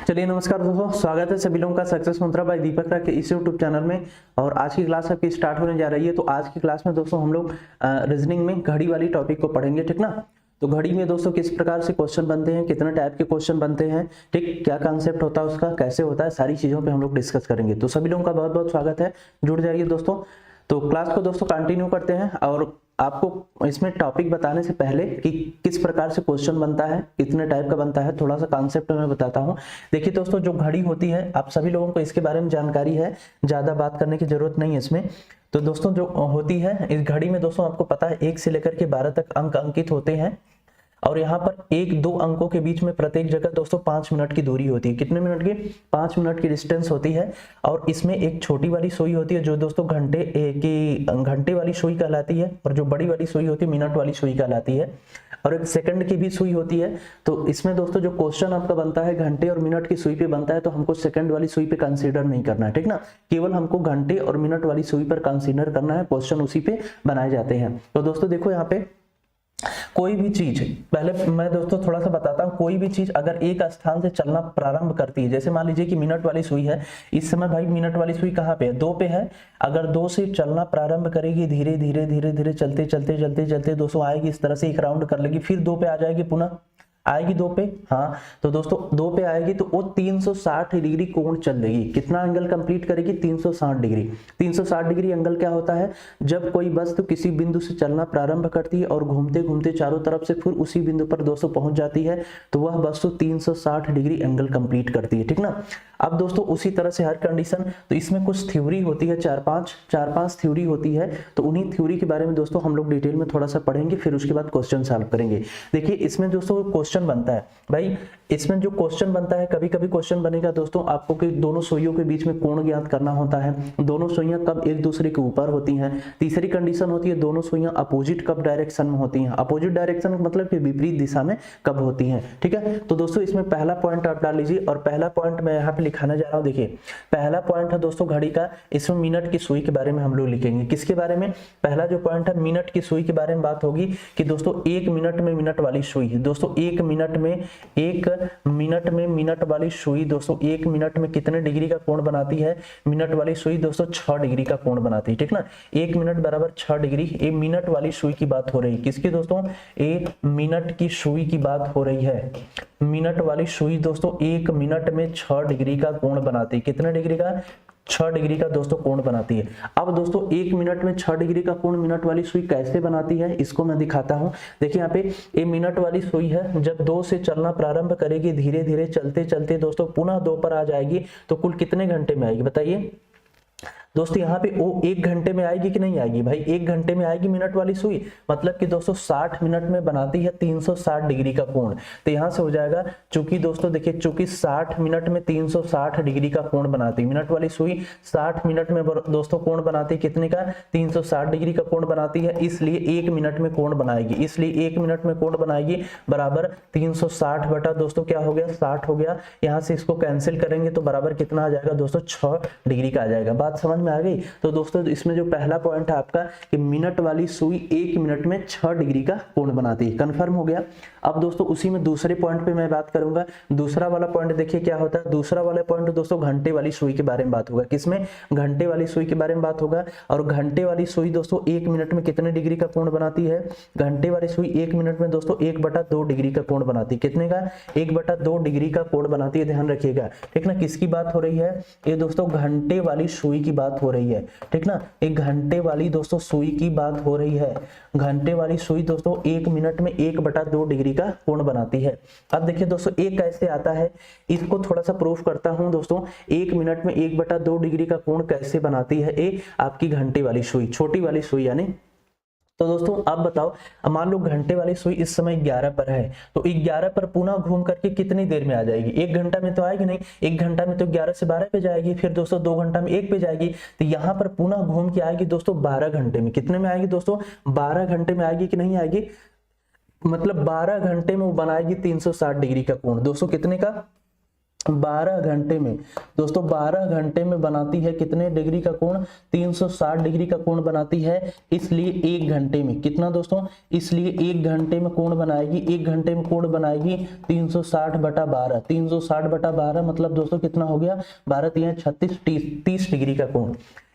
चलिए नमस्कार दोस्तों, स्वागत है सभी लोगों का सक्सेस मंत्रा बाय दीपक राय के इस यूट्यूब चैनल में। और आज की क्लास आपकी स्टार्ट होने जा रही है। तो आज की क्लास में दोस्तों हम लोग रीजनिंग में घड़ी वाली टॉपिक को पढ़ेंगे, ठीक ना। तो घड़ी में दोस्तों किस प्रकार से क्वेश्चन बनते हैं, कितने टाइप के क्वेश्चन बनते हैं, ठीक, क्या कॉन्सेप्ट होता है उसका, कैसे होता है, सारी चीजों पे हम लोग डिस्कस करेंगे। तो सभी लोगों का बहुत बहुत स्वागत है, जुड़ जाइए दोस्तों। तो क्लास को दोस्तों कंटिन्यू करते हैं। और आपको इसमें टॉपिक बताने से पहले कि किस प्रकार से क्वेश्चन बनता है, कितने टाइप का बनता है, थोड़ा सा कॉन्सेप्ट मैं बताता हूं। देखिए दोस्तों, जो घड़ी होती है आप सभी लोगों को इसके बारे में जानकारी है, ज्यादा बात करने की जरूरत नहीं है इसमें। तो दोस्तों जो होती है इस घड़ी में, दोस्तों आपको पता है 1 से लेकर के 12 तक अंक अंकित होते हैं। और यहाँ पर 1-2 अंकों के बीच में प्रत्येक जगह दोस्तों 5 मिनट की दूरी होती है। कितने मिनट की? 5 मिनट की डिस्टेंस होती है। और इसमें एक छोटी वाली सुई होती है जो दोस्तों घंटे वाली सुई कहलाती है, और जो बड़ी वाली सुई होती है मिनट वाली सुई कहलाती है। और एक सेकंड की भी सुई होती है। तो इसमें दोस्तों जो क्वेश्चन आपका बनता है घंटे और मिनट की सुई पे बनता है, तो हमको सेकंड वाली सुई पे कंसीडर नहीं करना है, ठीक ना। केवल हमको घंटे और मिनट वाली सुई पर कंसीडर करना है, क्वेश्चन उसी पे बनाए जाते हैं। तो दोस्तों देखो यहाँ पे कोई भी चीज, पहले मैं दोस्तों थोड़ा सा बताता हूं। कोई भी चीज अगर एक स्थान से चलना प्रारंभ करती है, जैसे मान लीजिए कि मिनट वाली सुई है, इस समय भाई मिनट वाली सुई कहाँ पे है? 2 पे है। अगर 2 से चलना प्रारंभ करेगी, धीरे धीरे धीरे धीरे चलते चलते चलते चलते दोस्तों आएगी, इस तरह से एक राउंड कर लेगी, फिर 2 पे आ जाएगी, पुनः आएगी 2 पे। हाँ, तो दोस्तों 2 पे आएगी तो वो 360 डिग्री कोण चल देगी। कितना एंगल कंप्लीट करेगी? 360 डिग्री। 360 डिग्री एंगल क्या होता है? जब कोई वस्तु किसी बिंदु से चलना प्रारंभ करती है और घूमते घूमते चारों तरफ से फिर उसी बिंदु पर दोस्तों पहुंच जाती है, तो वह वस्तु 360 डिग्री एंगल कंप्लीट करती है, ठीक ना। अब दोस्तों उसी तरह से हर कंडीशन, तो इसमें कुछ थ्योरी होती है, 4-5 थ्योरी होती है। तो उन्हीं थ्योरी के बारे में दोस्तों हम लोग डिटेल में थोड़ा सा पढ़ेंगे, फिर उसके बाद क्वेश्चन सॉल्व करेंगे। देखिए इसमें दोस्तों क्वेश्चन बनता है भाई, इसमें जो क्वेश्चन बनता है, कभी कभी क्वेश्चन बनेगा दोस्तों आपको कि दोनों सुइयों के बीच में कोण ज्ञात करना होता है, दोनों सुइयां कब एक दूसरे के ऊपर होती हैं। तीसरी कंडीशन होती है दोनों सुइयां अपोजिट कब डायरेक्शन में होती हैं। अपोजिट डायरेक्शन मतलब कि विपरीत दिशा में कब होती हैं, ठीक है। तो दोस्तों इसमें पहला पॉइंट आप डाल लीजिए, और पहला पॉइंट मैं यहाँ पे लिखाने जा रहा हूँ। देखिए पहला पॉइंट है दोस्तों घड़ी का, इसमें मिनट की सुई के बारे में हम लोग लिखेंगे। किसके बारे में? पहला जो पॉइंट है मिनट की सुई के बारे में बात होगी कि दोस्तों 1 मिनट में मिनट वाली सुई, दोस्तों 1 मिनट में मिनट वाली सुई दोस्तों 1 मिनट में कितने डिग्री का कोण बनाती है? मिनट वाली सुई दोस्तों 6 डिग्री का कोण बनाती है, ठीक ना। 1 मिनट बराबर 6 डिग्री। ये मिनट वाली सुई की बात हो रही है। किसकी दोस्तों? ये मिनट की सुई की बात हो रही है। मिनट वाली सुई दोस्तों 1 मिनट में 6 डिग्री का कोण बनाती है। कितने डिग्री का? 6 डिग्री का दोस्तों कोण बनाती है। अब दोस्तों 1 मिनट में 6 डिग्री का कोण मिनट वाली सुई कैसे बनाती है, इसको मैं दिखाता हूं। देखिए यहाँ पे ये मिनट वाली सुई है, जब 2 से चलना प्रारंभ करेगी, धीरे धीरे चलते चलते दोस्तों पुनः 2 पर आ जाएगी, तो कुल कितने घंटे में आएगी बताइए दोस्तों। यहाँ पे वो 1 घंटे में आएगी कि नहीं आएगी भाई? 1 घंटे में आएगी मिनट वाली सुई, मतलब कि दोस्तों 60 मिनट में बनाती है 360 डिग्री का कोण। तो यहाँ से हो जाएगा, चूंकि दोस्तों देखिए, चूंकि 60 मिनट में 360 डिग्री का कोण बनाती है मिनट वाली सुई, 60 मिनट में दोस्तों कोण बनाती है कितने का? 360 डिग्री का कोण बनाती है, इसलिए 1 मिनट में कोण बनाएगी। इसलिए 1 मिनट में कोण बनाएगी बराबर 360 बटा दोस्तों क्या हो गया? 60 हो गया। यहाँ से इसको कैंसिल करेंगे तो बराबर कितना आ जाएगा दोस्तों? 6 डिग्री का आ जाएगा। बात समझ में आ गई? तो दोस्तों इसमें जो पहला पॉइंट है आपका कि मिनट वाली सुई 1 मिनट में 6 डिग्री का कोण बनाती है, कंफर्म हो गया। अब दोस्तों उसी में दूसरे पॉइंट पे मैं बात करूंगा। दूसरा वाला पॉइंट देखिए क्या होता है। दूसरा वाला पॉइंट दोस्तों घंटे वाली सुई के बारे में बात होगा। किसमें? घंटे वाली सुई के बारे में बात होगा। और घंटे वाली सुई दोस्तों 1 मिनट में कितने डिग्री का कोण बनाती है? घंटे वाली सुई 1 मिनट में दोस्तों 1/2 डिग्री का कोण बनाती है। कितने का? 1/2 डिग्री का कोण बनाती है, ध्यान रखिएगा, ठीक ना। किसकी बात हो रही है? ये दोस्तों घंटे वाली सुई की बात हो रही है, ठीक ना। एक घंटे वाली दोस्तों सुई की बात हो रही है। घंटे वाली सुई दोस्तों 1 मिनट में 1/2 डिग्री का कोण बनाती है। अब देखिए दोस्तों एक कैसे आता है, इसको थोड़ा सा प्रूफ करता हूं दोस्तों। 1 मिनट में 1/2 डिग्री का कोण कैसे बनाती है ये आपकी घंटे वाली सुई, छोटी वाली सुई यानी। तो दोस्तों अब बताओ, मान लो घंटे वाली सुई इस समय 11 पर है, तो 11 पर पुनः घूम करके कितनी देर में आ जाएगी? 1 घंटा में तो आएगी नहीं। 1 घंटा में तो 11 से 12 पे जाएगी, फिर दोस्तों 2 घंटा में 1 पे जाएगी। तो यहाँ पर पुनः घूम के आएगी दोस्तों 12 घंटे में। कितने में आएगी दोस्तों? 12 घंटे में आएगी कि नहीं आएगी? मतलब 12 घंटे में वो बनाएगी 360 डिग्री का कोण। दोस्तों कितने का? 12 घंटे में दोस्तों 12 घंटे में बनाती है कितने डिग्री का कोण? 360 डिग्री का कोण बनाती है। इसलिए 1 घंटे में कितना दोस्तों? इसलिए 1 घंटे में कोण बनाएगी, 1 घंटे में कोण बनाएगी 360/12। 360/12 मतलब दोस्तों कितना हो गया? 12 3 36 30 डिग्री का कोण।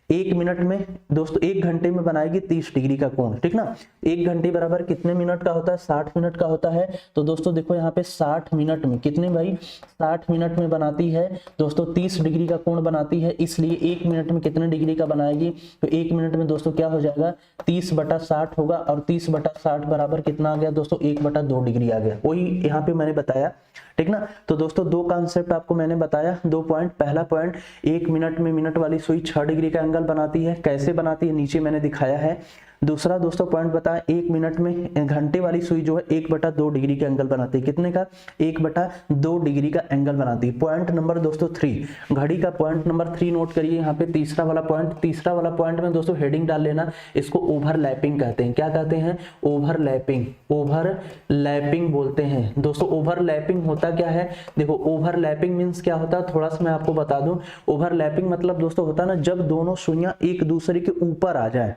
1 मिनट में दोस्तों 1 घंटे में बनाएगी 30 डिग्री का कोण, ठीक ना। 1 घंटे बराबर कितने मिनट का होता है? 60 मिनट का होता है। तो दोस्तों देखो यहाँ पे 60 मिनट में कितने भाई? 60 मिनट में बनाती है दोस्तों 30 डिग्री का कोण बनाती है। इसलिए 1 मिनट में कितने डिग्री का बनाएगी? तो 1 मिनट में दोस्तों क्या हो जाएगा? 30/60 होगा, और 30/60 बराबर कितना आ गया दोस्तों? 1/2 डिग्री आ गया। वही यहाँ पे मैंने बताया, ठीक ना। तो दोस्तों 2 कॉन्सेप्ट आपको मैंने बताया, 2 पॉइंट। पहला पॉइंट, 1 मिनट में मिनट वाली सुई 6 डिग्री का एंगल बनाती है। कैसे बनाती है नीचे मैंने दिखाया है। दूसरा दोस्तों पॉइंट बताया, 1 मिनट में घंटे वाली सुई जो है 1/2 डिग्री का एंगल बनाती है। कितने का? 1/2 डिग्री का एंगल बनाती है। पॉइंट नंबर दोस्तों 3, घड़ी का पॉइंट नंबर 3 नोट करिए यहाँ पे। तीसरा वाला पॉइंट, तीसरा वाला पॉइंट में दोस्तों हेडिंग डाल लेना, इसको ओवरलैपिंग कहते हैं। क्या कहते हैं? ओवरलैपिंग। ओवरलैपिंग बोलते हैं दोस्तों। ओवरलैपिंग होता क्या है? देखो ओवरलैपिंग मीन्स क्या होता है, थोड़ा सा मैं आपको बता दूं। ओवरलैपिंग मतलब दोस्तों होता है ना, जब दोनों सुइयां एक दूसरे के ऊपर आ जाए,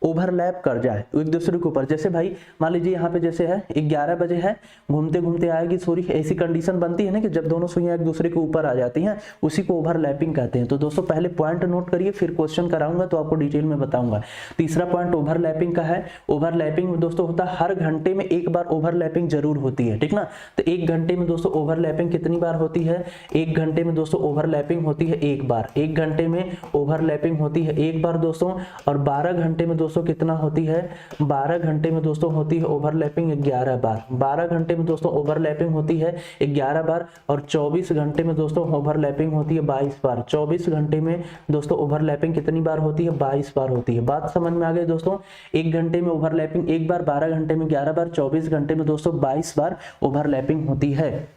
ओवरलैप कर जाए एक दूसरे के ऊपर। जैसे भाई मान लीजिए यहाँ पे जैसे है 11 बजे है, घूमते घूमते आएगी सूर्य, ऐसी कंडीशन बनती है ना कि जब दोनों सुइयां एक दूसरे के ऊपर आ जाती हैं, उसी को ओवरलैपिंग कहते हैं। तो दोस्तों पहले पॉइंट नोट करिए, फिर क्वेश्चन कराऊंगा तो आपको डिटेल में बताऊंगा। तीसरा पॉइंट ओवरलैपिंग का है। ओवरलैपिंग में दोस्तों होता है हर घंटे में एक बार ओवरलैपिंग जरूर होती है, ठीक ना। तो 1 घंटे में दोस्तों ओवरलैपिंग कितनी बार होती है? 1 घंटे में दोस्तों ओवरलैपिंग होती है 1 बार। 1 घंटे में ओवरलैपिंग होती है 1 बार दोस्तों। और 12 घंटे में दोस्तों कितना होती है? 12 घंटे में दोस्तों होती है ओवरलैपिंग 11 बार। 12 घंटे में दोस्तों ओवरलैपिंग होती है 11 बार। और 24 घंटे में दोस्तों ओवरलैपिंग होती है 22 बार। 24 घंटे में दोस्तों ओवरलैपिंग कितनी बार होती है? 22 बार होती है। बात समझ में आ गई दोस्तों। 1 घंटे में ओवरलैपिंग 1 बार, 12 घंटे में 11 बार, 24 घंटे में दोस्तों 22 बार ओवरलैपिंग होती है।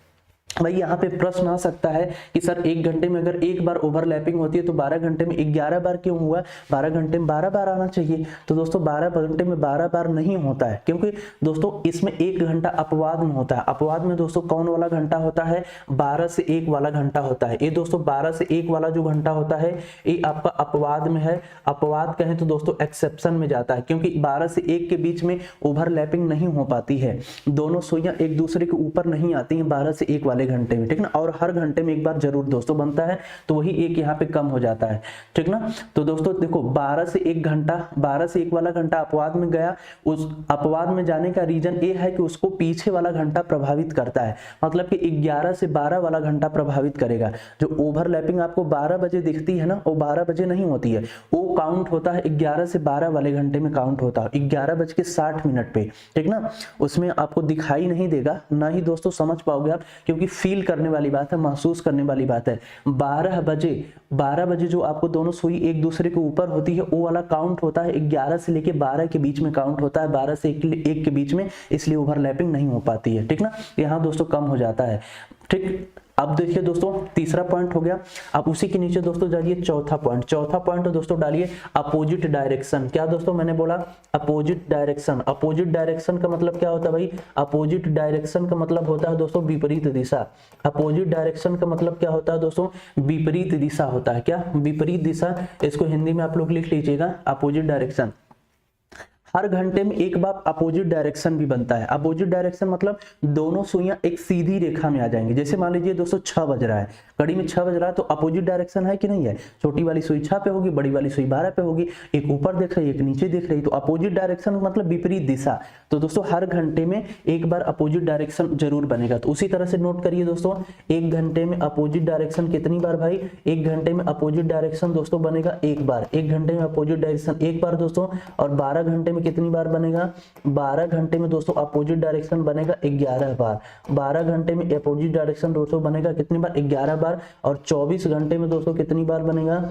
भाई यहाँ पे प्रश्न आ सकता है कि सर 1 घंटे में अगर 1 बार ओवरलैपिंग होती है तो 12 घंटे में 11 बार क्यों हुआ? 12 घंटे में 12 बार आना चाहिए। तो दोस्तों 12 घंटे में 12 बार नहीं होता है, क्योंकि दोस्तों इसमें 1 घंटा अपवाद में होता है। अपवाद में दोस्तों कौन वाला घंटा होता है? 12 से 1 वाला घंटा होता है। ये दोस्तों 12 से 1 वाला जो घंटा होता है ये आपका अपवाद में है। अपवाद कहें तो दोस्तों एक्सेप्शन में जाता है, क्योंकि 12 से 1 के बीच में ओवरलैपिंग नहीं हो पाती है। दोनों सुइयां एक दूसरे के ऊपर नहीं आती हैं 12 से 1 वाले घंटे में, ठीक ना। और हर घंटे में 1 बार जरूर दोस्तों बनता है, तो वही 1 यहाँ पे कम हो जाता है, ठीक ना। तो दोस्तों देखो 12 से 1 घंटा, 12 से 1 वाला घंटा अपवाद में गया। उस अपवाद में जाने का रीजन ये है कि उसको पीछे वाला घंटा प्रभावित करता है, मतलब कि 11 से 12 वाला घंटा प्रभावित करेगा। जो ओवरलैपिंग आपको 12 बजे दिखती है ना, वो 12 बजे नहीं होती है, वो काउंट होता है 11 से 12 वाले घंटे में काउंट होता है 11:60 पे, ठीक ना। उसमें आपको दिखाई नहीं देगा, ना ही दोस्तों समझ पाओगे आप, क्योंकि फील करने वाली बात है, महसूस करने वाली बात है। 12 बजे जो आपको दोनों सुई एक दूसरे के ऊपर होती है वो वाला काउंट होता है 11 से लेके 12 के बीच में काउंट होता है, 12 से 1 के बीच में, इसलिए ओवरलैपिंग नहीं हो पाती है, ठीक ना। यहाँ दोस्तों कम हो जाता है, ठीक। अब देखिए दोस्तों तीसरा पॉइंट हो गया। अब उसी के नीचे दोस्तों जाइए चौथा पॉइंट। चौथा पॉइंट तो दोस्तों डालिए अपोजिट डायरेक्शन। क्या दोस्तों मैंने बोला? Opposite direction. अपोजिट डायरेक्शन का मतलब क्या होता है भाई? अपोजिट डायरेक्शन का मतलब होता है दोस्तों विपरीत दिशा। अपोजिट डायरेक्शन का मतलब क्या होता है दोस्तों? विपरीत दिशा होता है। क्या? विपरीत दिशा। इसको हिंदी में आप लोग लिख लीजिएगा, अपोजिट डायरेक्शन। हर घंटे में 1 बार अपोजिट डायरेक्शन भी बनता है। अपोजिट डायरेक्शन मतलब दोनों सुइयां एक सीधी रेखा में आ जाएंगी। जैसे मान लीजिए दोस्तों 6 बज रहा है, घड़ी में 6 बज रहा है, तो अपोजिट डायरेक्शन है कि नहीं है? छोटी वाली सुई 6 पे होगी, बड़ी वाली सुई 12 पे होगी, एक ऊपर देख रही है, एक नीचे देख रही है, तो अपोजिट डायरेक्शन मतलब विपरीत दिशा। तो दोस्तों हर घंटे में 1 बार अपोजिट डायरेक्शन जरूर बनेगा। तो उसी तरह से नोट करिए दोस्तों, 1 घंटे में अपोजिट डायरेक्शन कितनी बार भाई? 1 घंटे में अपोजिट डायरेक्शन दोस्तों बनेगा 1 बार। 1 घंटे में अपोजिट डायरेक्शन 1 बार दोस्तों। और 12 घंटे में कितनी बार बनेगा? 12 घंटे में दोस्तों अपोजिट डायरेक्शन बनेगा 11 बार। 12 घंटे में अपोजिट डायरेक्शन दोस्तों बनेगा कितनी बार? 11 बार। और 24 घंटे में दोस्तों कितनी बार बनेगा?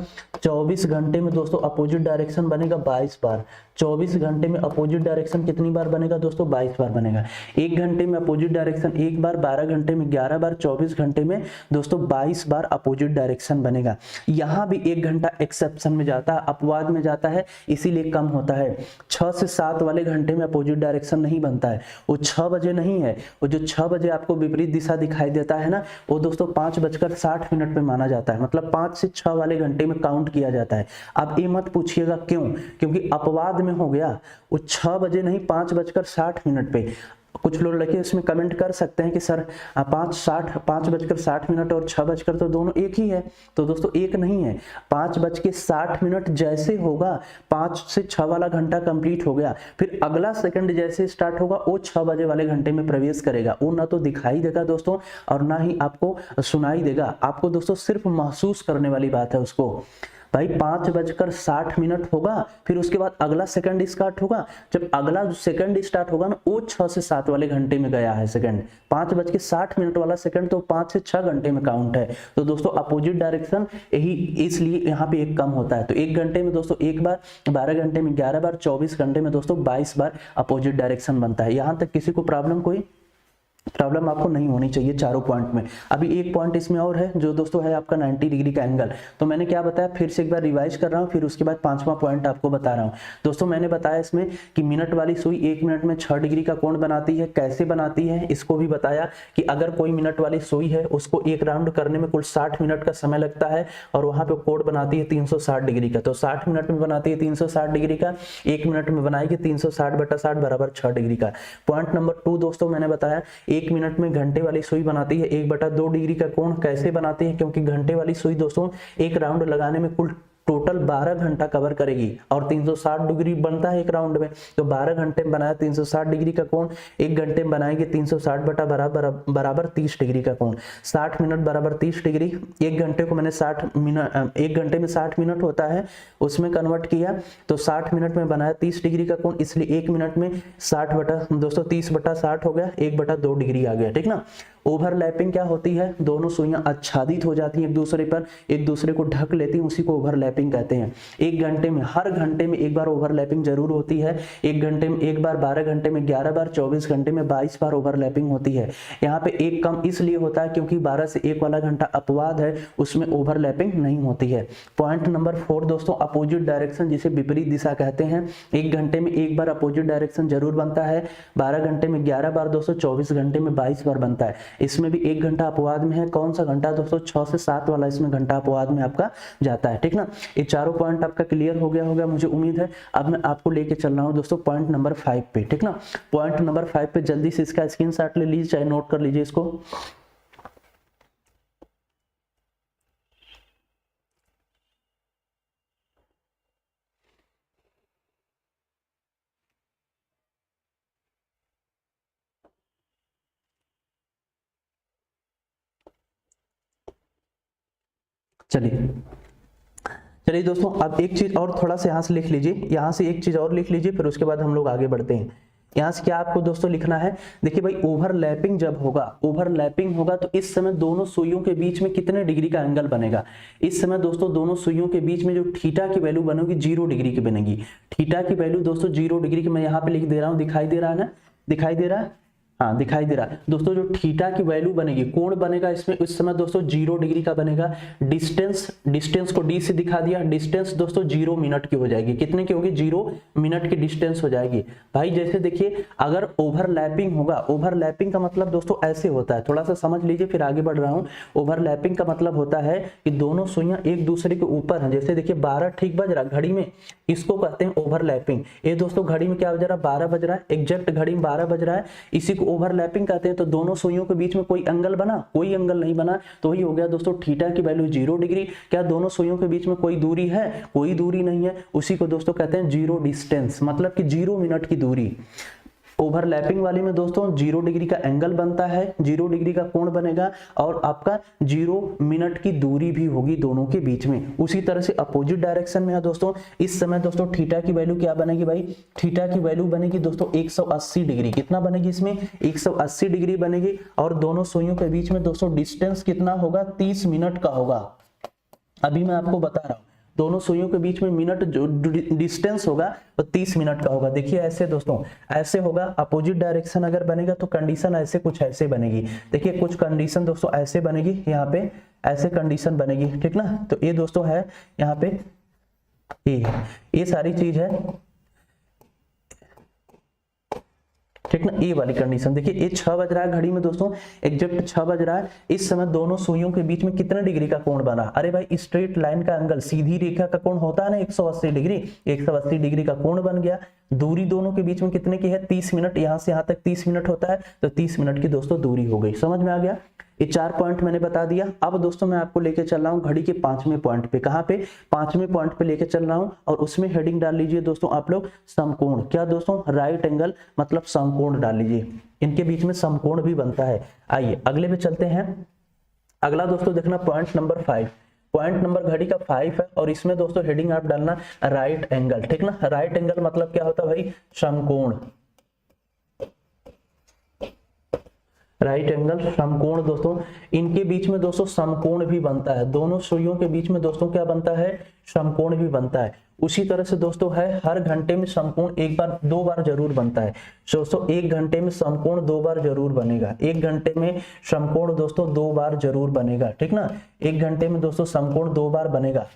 24 घंटे में दोस्तों अपोजिट डायरेक्शन बनेगा 22 बार। 24 घंटे में अपोजिट डायरेक्शन कितनी बार बनेगा दोस्तों? 22 बार बनेगा। 1 घंटे में अपोजिट डायरेक्शन 1 बार, 12 घंटे में 11 बार, 24 घंटे में दोस्तों 22 बार अपोजिट डायरेक्शन बनेगा। यहाँ भी 1 घंटा एक्सेप्शन में जाता है, अपवाद में जाता है, इसीलिए कम होता है। 6 से 7 वाले घंटे में अपोजिट डायरेक्शन नहीं बनता है, वो 6 बजे नहीं है, वो जो 6 बजे आपको विपरीत दिशा दिखाई देता है ना, वो दोस्तों 5:60 में माना जाता है, मतलब 5 से 6 वाले घंटे में काउंट किया जाता है। आप ये मत पूछिएगा क्यों, क्योंकि अपवाद में हो गया, वो 6 बजे नहीं 5:60 पे। कुछ लोग लगे इसमें कमेंट कर सकते हैं कि सर 5:60 और 6 तो दोनों एक ही है, तो दोस्तों एक नहीं है। 5:60 जैसे होगा 5 से 6 वाला घंटा कंप्लीट हो गया, फिर अगला सेकंड जैसे स्टार्ट होगा वो 6 बजे वाले घंटे में प्रवेश करेगा। वो ना तो दिखाई देगा दोस्तों और ना ही आपको सुनाई देगा, आपको दोस्तों सिर्फ महसूस करने वाली बात है उसको। भाई 5:60 होगा, फिर उसके बाद अगला सेकंड स्टार्ट होगा, जब अगला सेकंड स्टार्ट होगा ना वो 6 से 7 वाले घंटे में गया है सेकंड। 5:60 वाला सेकंड तो 5 से 6 घंटे में काउंट है। तो दोस्तों अपोजिट डायरेक्शन यही इसलिए यहाँ पे एक कम होता है। तो 1 घंटे में दोस्तों 1 बार, 12 घंटे में 11 बार, 24 घंटे में दोस्तों 22 बार अपोजिट डायरेक्शन बनता है। यहाँ तक किसी को कोई प्रॉब्लम आपको नहीं होनी चाहिए चारों पॉइंट में। अभी एक पॉइंट इसमें और है जो दोस्तों है आपका 90 डिग्री का एंगल। तो मैंने क्या बताया, फिर से एक बार रिवाइज कर रहा हूँ, फिर उसके बाद 5वां पॉइंट आपको बता रहा हूँ। दोस्तों मैंने बताया इसमें कि मिनट वाली सुई 1 मिनट में 6 डिग्री का कोण बनाती है। कैसे बनाती है इसको भी बताया कि अगर कोई मिनट वाली सुई है उसको एक राउंड करने में कुल 60 मिनट का समय लगता है और वहां पे कोण बनाती है 360 डिग्री का। तो 60 मिनट में बनाती है 360 डिग्री का, 1 मिनट में बनाएगी 360/60 बराबर 6 डिग्री का। पॉइंट नंबर 2 दोस्तों मैंने बताया 1 मिनट में घंटे वाली सुई बनाती है 1/2 डिग्री का कोण। कैसे बनाती है, क्योंकि घंटे वाली सुई दोस्तों एक राउंड लगाने में कुल टोटल 12 घंटा कवर करेगी और 360 डिग्री बनता है एक राउंड में। तो 12 घंटे में बनाया 360 डिग्री का कोण, 1 घंटे में बनाएंगे 360/बराबर 30 डिग्री का कोण। 60 मिनट बराबर 30 डिग्री, 1 घंटे को मैंने 60 मिनट, 1 घंटे में 60 मिनट होता है उसमें कन्वर्ट किया, तो 60 मिनट में बनाया 30 डिग्री का कोण, इसलिए 1 मिनट में 30/60 हो गया, 1/2 डिग्री आ गया, ठीक ना। ओवरलैपिंग क्या होती है, दोनों सुइयां आच्छादित हो जाती हैं एक दूसरे पर, एक दूसरे को ढक लेती हैं, उसी को ओवरलैपिंग कहते हैं। 1 घंटे में, हर घंटे में एक बार ओवरलैपिंग जरूर होती है। 1 घंटे में 1 बार, 12 घंटे में 11 बार, 24 घंटे में 22 बार ओवरलैपिंग होती है। यहाँ पे एक कम इसलिए होता है क्योंकि 12 से 1 वाला घंटा अपवाद है, उसमें ओवरलैपिंग नहीं होती है। पॉइंट नंबर 4 दोस्तों अपोजिट डायरेक्शन जिसे विपरीत दिशा कहते हैं। 1 घंटे में 1 बार अपोजिट डायरेक्शन जरूर बनता है, 12 घंटे में 11 बार दोस्तों, 24 घंटे में 22 बार बनता है। इसमें भी 1 घंटा अपवाद में है। कौन सा घंटा दोस्तों, 6 से 7 वाला इसमें घंटा अपवाद में आपका जाता है, ठीक ना। ये चारों पॉइंट आपका क्लियर हो गया होगा मुझे उम्मीद है। अब मैं आपको लेके चल रहा हूं दोस्तों पॉइंट नंबर 5 पे, ठीक ना। पॉइंट नंबर 5 पे जल्दी से इसका स्क्रीनशॉट ले लीजिए, चाहे नोट कर लीजिए इसको। चलिए दोस्तों, अब एक चीज और थोड़ा सा यहाँ से लिख लीजिए, यहाँ से एक चीज और लिख लीजिए, फिर उसके बाद हम लोग आगे बढ़ते हैं। यहाँ से क्या आपको दोस्तों लिखना है, देखिए भाई ओवरलैपिंग जब होगा, ओवरलैपिंग होगा तो इस समय दोनों सुइयों के बीच में कितने डिग्री का एंगल बनेगा। इस समय दोस्तों दोनों सुइयों के बीच में जो थीटा की वैल्यू बनेगी 0 डिग्री की बनेगी। थीटा की वैल्यू दोस्तों 0 डिग्री की मैं यहाँ पे लिख दे रहा हूँ, दिखाई दे रहा है ना, दिखाई दे रहा है, हाँ दिखाई दे रहा है दोस्तों। जो थीटा की वैल्यू बनेगी, कोण बनेगा इसमें इस समय दोस्तों 0 डिग्री का बनेगा। डिस्टेंस को डी से दिखा दिया, डिस्टेंस दोस्तों 0 मिनट की हो जाएगी। कितने की होगी, 0 मिनट की डिस्टेंस हो जाएगी। भाई जैसे देखिए अगर ओवरलैपिंग होगा, ओवरलैपिंग का मतलब दोस्तों ऐसे होता है, थोड़ा सा समझ लीजिए फिर आगे बढ़ रहा हूँ। ओवरलैपिंग का मतलब होता है कि दोनों सुइयां एक दूसरे के ऊपर हैं। जैसे देखिए 12 ठीक बज रहा घड़ी में, इसको कहते हैं ओवरलैपिंग। ये दोस्तों घड़ी में क्या बज रहा है, 12 बज रहा है, एग्जैक्ट घड़ी में 12 बज रहा है, इसी को ओवरलैपिंग कहते हैं। तो दोनों सुइयों के बीच में कोई एंगल बना, कोई एंगल नहीं बना, तो ही हो गया दोस्तों थीटा की वैल्यू 0 डिग्री। क्या दोनों सुइयों के बीच में कोई दूरी है, कोई दूरी नहीं है, उसी को दोस्तों कहते हैं 0 डिस्टेंस, मतलब कि 0 मिनट की दूरी। ओवरलैपिंग वाले में दोस्तों 0 डिग्री का एंगल बनता है, 0 डिग्री का कोण बनेगा और आपका 0 मिनट की दूरी भी होगी दोनों के बीच में। उसी तरह से अपोजिट डायरेक्शन में है दोस्तों, इस समय दोस्तों थीटा की वैल्यू क्या बनेगी भाई, थीटा की वैल्यू बनेगी दोस्तों 180 डिग्री। कितना बनेगी इसमें, 180 डिग्री बनेगी। और दोनों सुइयों के बीच में दोस्तों डिस्टेंस कितना होगा, 30 मिनट का होगा। अभी मैं आपको बता रहा हूं, दोनों सुइयों के बीच में मिनट जो डिस्टेंस होगा वो 30 मिनट का होगा। देखिए ऐसे दोस्तों, ऐसे होगा। अपोजिट डायरेक्शन अगर बनेगा तो कंडीशन ऐसे कुछ ऐसे बनेगी। देखिए कुछ कंडीशन दोस्तों ऐसे बनेगी, यहाँ पे ऐसे कंडीशन बनेगी, ठीक ना। तो ये दोस्तों है यहाँ पे ये सारी चीज है, ठीक ना। ए वाली कंडीशन देखिए, ये 6 बज रहा है घड़ी में दोस्तों, एग्जैक्ट 6 बज रहा है। इस समय दोनों सुइयों के बीच में कितने डिग्री का कोण बना? अरे भाई स्ट्रेट लाइन का एंगल, सीधी रेखा का कोण होता है ना 180 डिग्री, 180 डिग्री का कोण बन गया। दूरी दोनों के बीच में कितने की है? 30 मिनट। यहां से यहां तक 30 मिनट होता है, तो 30 मिनट की दोस्तों दूरी हो गई। समझ में आ गया? ये 4 पॉइंट मैंने बता दिया। अब दोस्तों मैं आपको लेके चल रहा हूँ घड़ी के 5वें पॉइंट पे। कहाँ पे? 5वें पॉइंट पे लेके चल रहा हूँ, और उसमें हेडिंग डाल लीजिए दोस्तों आप लोग समकोण। क्या दोस्तों? राइट एंगल मतलब समकोण डाल लीजिए, इनके बीच में समकोण भी बनता है। आइए अगले पे चलते हैं। अगला दोस्तों देखना पॉइंट नंबर 5। पॉइंट नंबर घड़ी का 5 है, और इसमें दोस्तों हेडिंग आप डालना राइट एंगल। ठीक ना। राइट एंगल मतलब क्या होता है भाई? समकोण। राइट एंगल समकोण दोस्तों, इनके बीच में दोस्तों समकोण भी बनता है। दोनों सुइयों के बीच में दोस्तों क्या बनता है? समकोण भी बनता है। उसी तरह से दोस्तों है, हर घंटे में समकोण एक बार 2 बार जरूर बनता है। दोस्तों 1 घंटे में समकोण 2 बार जरूर बनेगा। 1 घंटे में समकोण दोस्तों 2 बार जरूर बनेगा। ठीक ना। 1 घंटे में दोस्तों समकोण 2 बार बनेगा।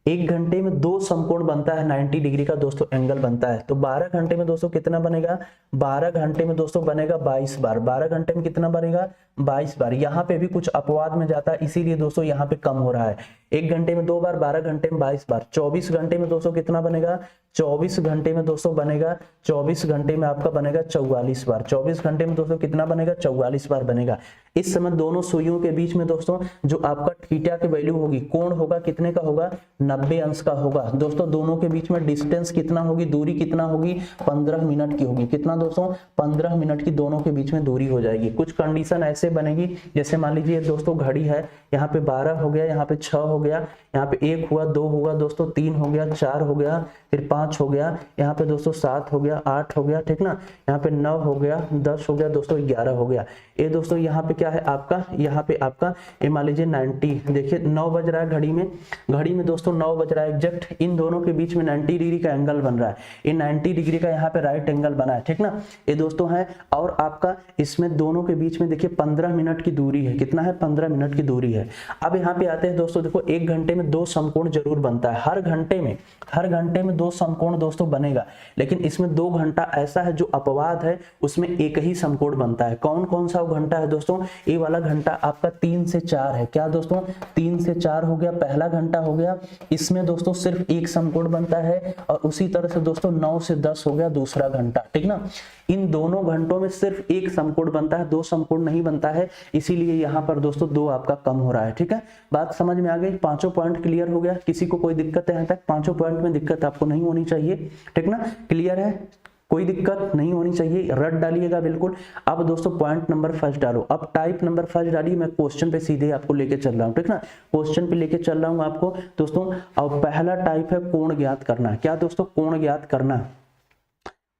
1 घंटे में 2 समकोण बनता है, 90 डिग्री का दोस्तों एंगल बनता है। तो 12 घंटे में दोस्तों कितना बनेगा? 12 घंटे में दोस्तों बनेगा 22 बार। 12 घंटे में कितना बनेगा? 22 बार। यहाँ पे भी कुछ अपवाद में जाता है, इसीलिए दोस्तों यहाँ पे कम हो रहा है। 1 घंटे में 2 बार, 12 घंटे में 22 बार। 24 घंटे में दोस्तों कितना बनेगा? 24 घंटे में दोस्तों बनेगा, 24 घंटे में आपका बनेगा 44 बार। 24 घंटे में दोस्तों कितना बनेगा? 44 बार बनेगा। इस समय दोनों सुइयों के बीच में दोस्तों जो आपका थीटा की वैल्यू होगी, कोण होगा कितने का होगा? 90 अंश का होगा। दोस्तों दोनों के बीच में डिस्टेंस कितना होगी? दूरी कितना होगी? 15 मिनट की होगी। कितना दोस्तों? 15 मिनट की दोनों के बीच में दूरी हो जाएगी। कुछ कंडीशन ऐसे बनेगी, जैसे मान लीजिए दोस्तों घड़ी है, यहाँ पे 12 हो गया, यहाँ पे 6 हो गया, यहाँ पे 1 हुआ, 2 हुआ दोस्तों, 3 हो गया, 4 हो गया, फिर 5 हो गया, यहाँ पे दोस्तों 7 हो गया, 8 हो गया। ठीक ना। यहाँ पे 9 हो गया, 10 हो गया दोस्तों, 11 हो गया। ये दोस्तों यहाँ पे क्या है आपका? यहाँ पे आपका ये मान लीजिए 90। देखिए 9 बज रहा है घड़ी में, घड़ी में दोस्तों 9 बज रहा है एग्जैक्ट। इन दोनों के बीच में 90 डिग्री का एंगल बन रहा है। ये 90 डिग्री का यहाँ पे राइट एंगल बना है। ठीक ना। ये दोस्तों है, और आपका इसमें दोनों के बीच में देखिए 15 मिनट की दूरी है। कितना है? 15 मिनट की दूरी है। अब यहाँ पे आते हैं दोस्तों, देखो 1 घंटे में 2 समकोण जरूर बनता है। हर घंटे में 2 समकोण दोस्तों बनेगा, लेकिन इसमें 2 घंटा ऐसा है जो अपवाद है, उसमें एक ही समकोण बनता है। कौन कौन सा घंटा है दोस्तों? ये वाला घंटा आपका 3 से 4 है। क्या दोस्तों? 3 से 4 हो गया, पहला घंटा हो गया। इसमें दोस्तों सिर्फ एक समकोण बनता है, और उसी तरह से दोस्तों 9 से 10 हो गया दूसरा घंटा। ठीक ना। इन दोनों घंटों में सिर्फ एक समकोण बनता है, 2 समकोण नहीं बनता है, इसीलिए यहाँ पर दोस्तों 2 आपका कम हो रहा है। ठीक है, बात समझ में आ गई? 5 पॉइंट क्लियर हो गया? किसी को कोई दिक्कत है यहाँ तक? 5 पॉइंट में दिक्कत आपको नहीं होनी चाहिए। ठीक ना। क्लियर है? कोई दिक्कत नहीं होनी चाहिए, रट डालिएगा बिल्कुल। अब दोस्तों पॉइंट नंबर 1 डालो। अब टाइप नंबर 1 डालिए। मैं क्वेश्चन पे सीधे आपको लेके चल रहा हूँ। ठीक ना। क्वेश्चन पे लेके चल रहा हूँ आपको दोस्तों। अब पहला टाइप है कोण ज्ञात करना। क्या दोस्तों? कोण ज्ञात करना।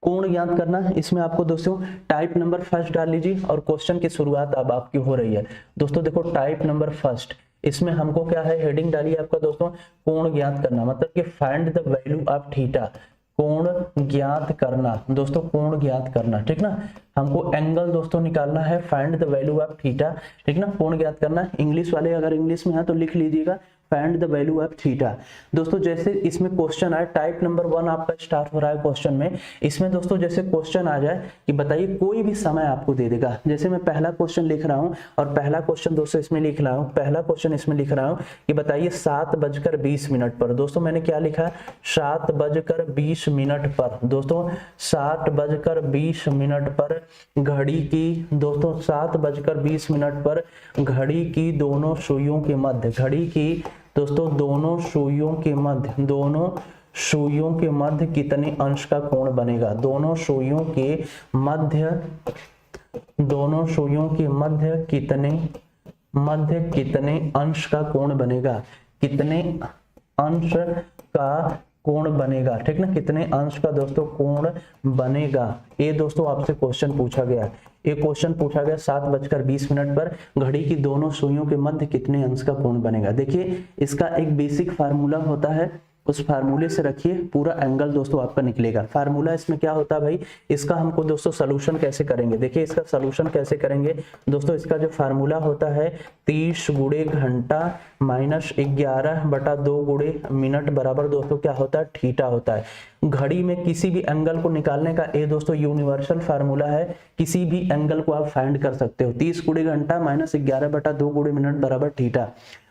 कोण ज्ञात करना, इसमें आपको दोस्तों टाइप नंबर 1 डाल लीजिए, और क्वेश्चन की शुरुआत अब आपकी हो रही है। दोस्तों देखो टाइप नंबर 1, इसमें हमको क्या है? हेडिंग डालिए आपका दोस्तों कोण ज्ञात करना, मतलब कि find the value of theta. कोण ज्ञात करना दोस्तों, कोण ज्ञात करना। ठीक ना। हमको एंगल दोस्तों निकालना है, find the value of theta. ठीक ना। कोण ज्ञात करना। इंग्लिश वाले अगर इंग्लिश में है तो लिख लीजिएगा find the value of theta. दोस्तों जैसे इसमें क्वेश्चन आए, टाइप नंबर 1 आपका स्टार्ट हो रहा है क्वेश्चन में। इसमें दोस्तों जैसे क्वेश्चन आ जाए कि बताइए, कोई भी समय आपको दे देगा। जैसे मैं पहला क्वेश्चन लिख रहा हूं, और पहला क्वेश्चन दोस्तों इसमें लिख रहा हूं, पहला क्वेश्चन इसमें लिख रहा हूं कि बताइए 7:20 पर। दोस्तों मैंने क्या लिखा? 7:20 पर। दोस्तों 7:20 पर घड़ी की, दोस्तों 7:20 पर घड़ी की दोनों सुइयों के मध्य, घड़ी की दोस्तों दोनों सुइयों के मध्य कितने अंश का कोण बनेगा? दोनों सुइयों के मध्य कितने अंश का कोण बनेगा? कितने अंश का कोण बनेगा? ठीक ना। कितने अंश का दोस्तों कोण बनेगा? ये दोस्तों आपसे क्वेश्चन पूछा गया। एक क्वेश्चन पूछा गया 7:20 पर घड़ी की दोनों सुइयों के मध्य कितने अंश का कोण बनेगा। देखिए इसका एक बेसिक फार्मूला होता है, उस फार्मूले से रखिए, पूरा एंगल दोस्तों आपका निकलेगा। फार्मूला इसमें क्या होता है भाई? इसका हमको दोस्तों सोल्यूशन कैसे करेंगे? देखिए इसका सोल्यूशन कैसे करेंगे दोस्तों। इसका जो फार्मूला होता है 30 × घंटा -11/2 × मिनट बराबर दोस्तों क्या होता है? थीटा होता है। घड़ी में किसी भी एंगल को निकालने का ये दोस्तों यूनिवर्सल फार्मूला है, किसी भी एंगल को आप फाइंड कर सकते हो। 30 गुणे घंटा माइनस 11/2 गुणे मिनट बराबर थीटा।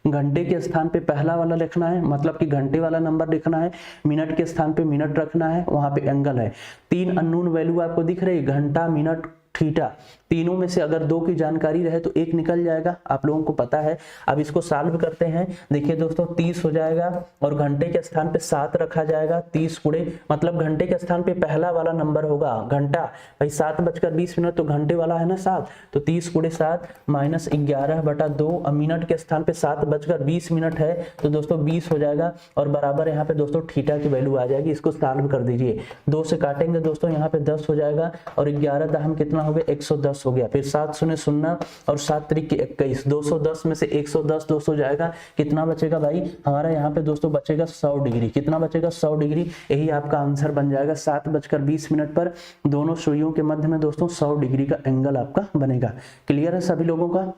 घंटे के स्थान पे पहला वाला लिखना है, मतलब कि घंटे वाला नंबर लिखना है, मिनट के स्थान पे मिनट रखना है, वहां पे एंगल है। 3 अननोन वैल्यू आपको दिख रही है, घंटा, मिनट, थीटा। तीनों में से अगर 2 की जानकारी रहे तो 1 निकल जाएगा, आप लोगों को पता है। अब इसको सॉल्व करते हैं। देखिए दोस्तों 30 हो जाएगा और घंटे के स्थान पे 7 रखा जाएगा। 30 गुणे मतलब घंटे के स्थान पे पहला वाला नंबर होगा घंटा, भाई 7:20 तो घंटे वाला है ना 7, तो 30 गुणे 7 माइनस 11/2। और मिनट के स्थान पे 7:20 है तो दोस्तों 20 हो जाएगा और बराबर यहाँ पे दोस्तों थीटा की वैल्यू आ जाएगी। इसको सॉल्व कर दीजिए, 2 से काटेंगे दोस्तों, यहाँ पे 10 हो जाएगा और 11 दाहम कितना हो गया 110 हो गया। फिर 7 शून्य 0 और 7 त्रिक 21, 210 में से 110 200 जाएगा, कितना बचेगा भाई हमारा यहाँ पे दोस्तों बचेगा 100 डिग्री। कितना बचेगा 100 डिग्री, यही आपका आंसर बन जाएगा। 7:20 पर दोनों सुइयों के मध्य में दोस्तों 100 डिग्री का एंगल आपका बनेगा। क्लियर है सभी लोगों का?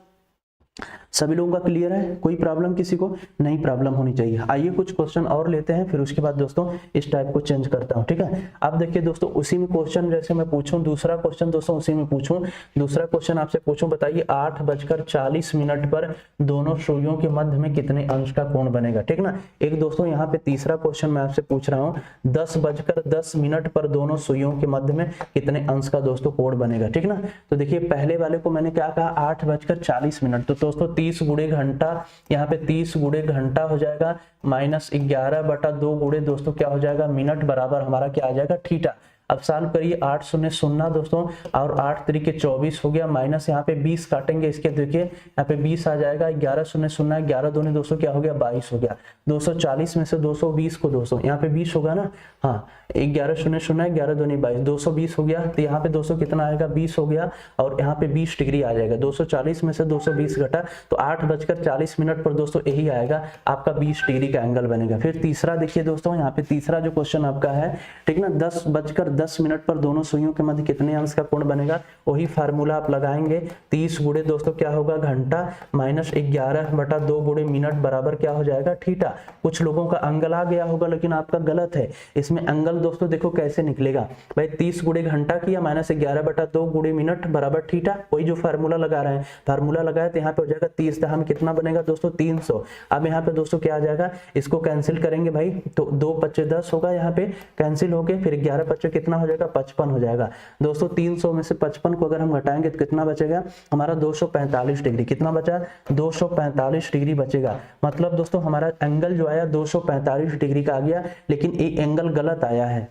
सभी लोगों का क्लियर है? कोई प्रॉब्लम किसी को नहीं प्रॉब्लम होनी चाहिए। आइए कुछ क्वेश्चन और लेते हैं, फिर उसके बाद दोस्तों इस टाइप को चेंज करता हूं, ठीक है। अब देखिए दोस्तों उसी में क्वेश्चन जैसे मैं पूछूं, दूसरा क्वेश्चन दोस्तों उसी में पूछूं, दूसरा क्वेश्चन आपसे पूछूं, बताइए 8:40 पर दोनों सुइयों के मध्य में कितने अंश का कोण बनेगा, ठीक ना। एक दोस्तों यहाँ पे तीसरा क्वेश्चन मैं आपसे पूछ रहा हूँ, 10:10 पर दोनों सुइयों के मध्य में कितने अंश का दोस्तों कोण बनेगा, ठीक ना। तो देखिए पहले वाले को मैंने क्या कहा 8:40, तो दोस्तों 30 गुणे घंटा, यहाँ पे 30 गुणे घंटा हो जाएगा माइनस 11/2 गुणे दोस्तों क्या हो जाएगा मिनट बराबर हमारा क्या आ जाएगा थीटा। अब सॉल्व करिए 8 शून्य 0 दोस्तों और 8 त्रिक 24 हो गया, माइनस यहाँ पे 20 काटेंगे इसके, देखिए यहाँ पे 20 आ जाएगा, 11 शून्य 0 11 दूनी दोस्तों क्या हो गया 22 हो गया। 240 में से 220 को 200, यहाँ पे 20 होगा ना, हाँ 11 शून्य 0 11 दूनी 22, 220 हो गया। तो यहाँ पे 200 कितना आएगा 20 हो गया और यहाँ पे 20 डिग्री आ जाएगा। 240 में से 220 घटा तो 8:40 पर दोस्तों यही आएगा आपका 20 डिग्री का एंगल बनेगा। फिर तीसरा देखिए दोस्तों, यहाँ पे तीसरा जो क्वेश्चन आपका है, ठीक ना, 10:10 पर दोनों सुइयों के मध्य कितने अंश का कोण बनेगा, वही फार्मूला आप लगाएंगे। 30 गुणे दोस्तों क्या होगा घंटा माइनस 11/2 गुणे मिनट बराबर क्या हो जाएगा थीटा। कुछ लोगों का एंगल आ गया होगा लेकिन आपका गलत है, इसमें एंगल दोस्तों देखो कैसे निकलेगा भाई, 30 गुणे घंटा किया माइनस 11/2 गुणे मिनट बराबर थीटा, वही जो फार्मूला लगा रहे हैं, फार्मूला लगाया तो यहाँ पे हो जाएगा 30 दहम कितना बनेगा दोस्तों 300। अब यहाँ पे दोस्तों क्या आ जाएगा, इसको कैंसिल करेंगे भाई तो 2×5 10 होगा, यहाँ पे कैंसिल हो गए, फिर 11×5 कितना हो जाएगा 55 हो जाएगा दोस्तों। 300 में से 55 को अगर हम घटाएंगे तो कितना बचेगा हमारा 245 डिग्री। कितना बचा 245 डिग्री बचेगा। मतलब दोस्तों हमारा एंगल जो आया 245 डिग्री का आ गया, लेकिन ये एंगल गलत आया है।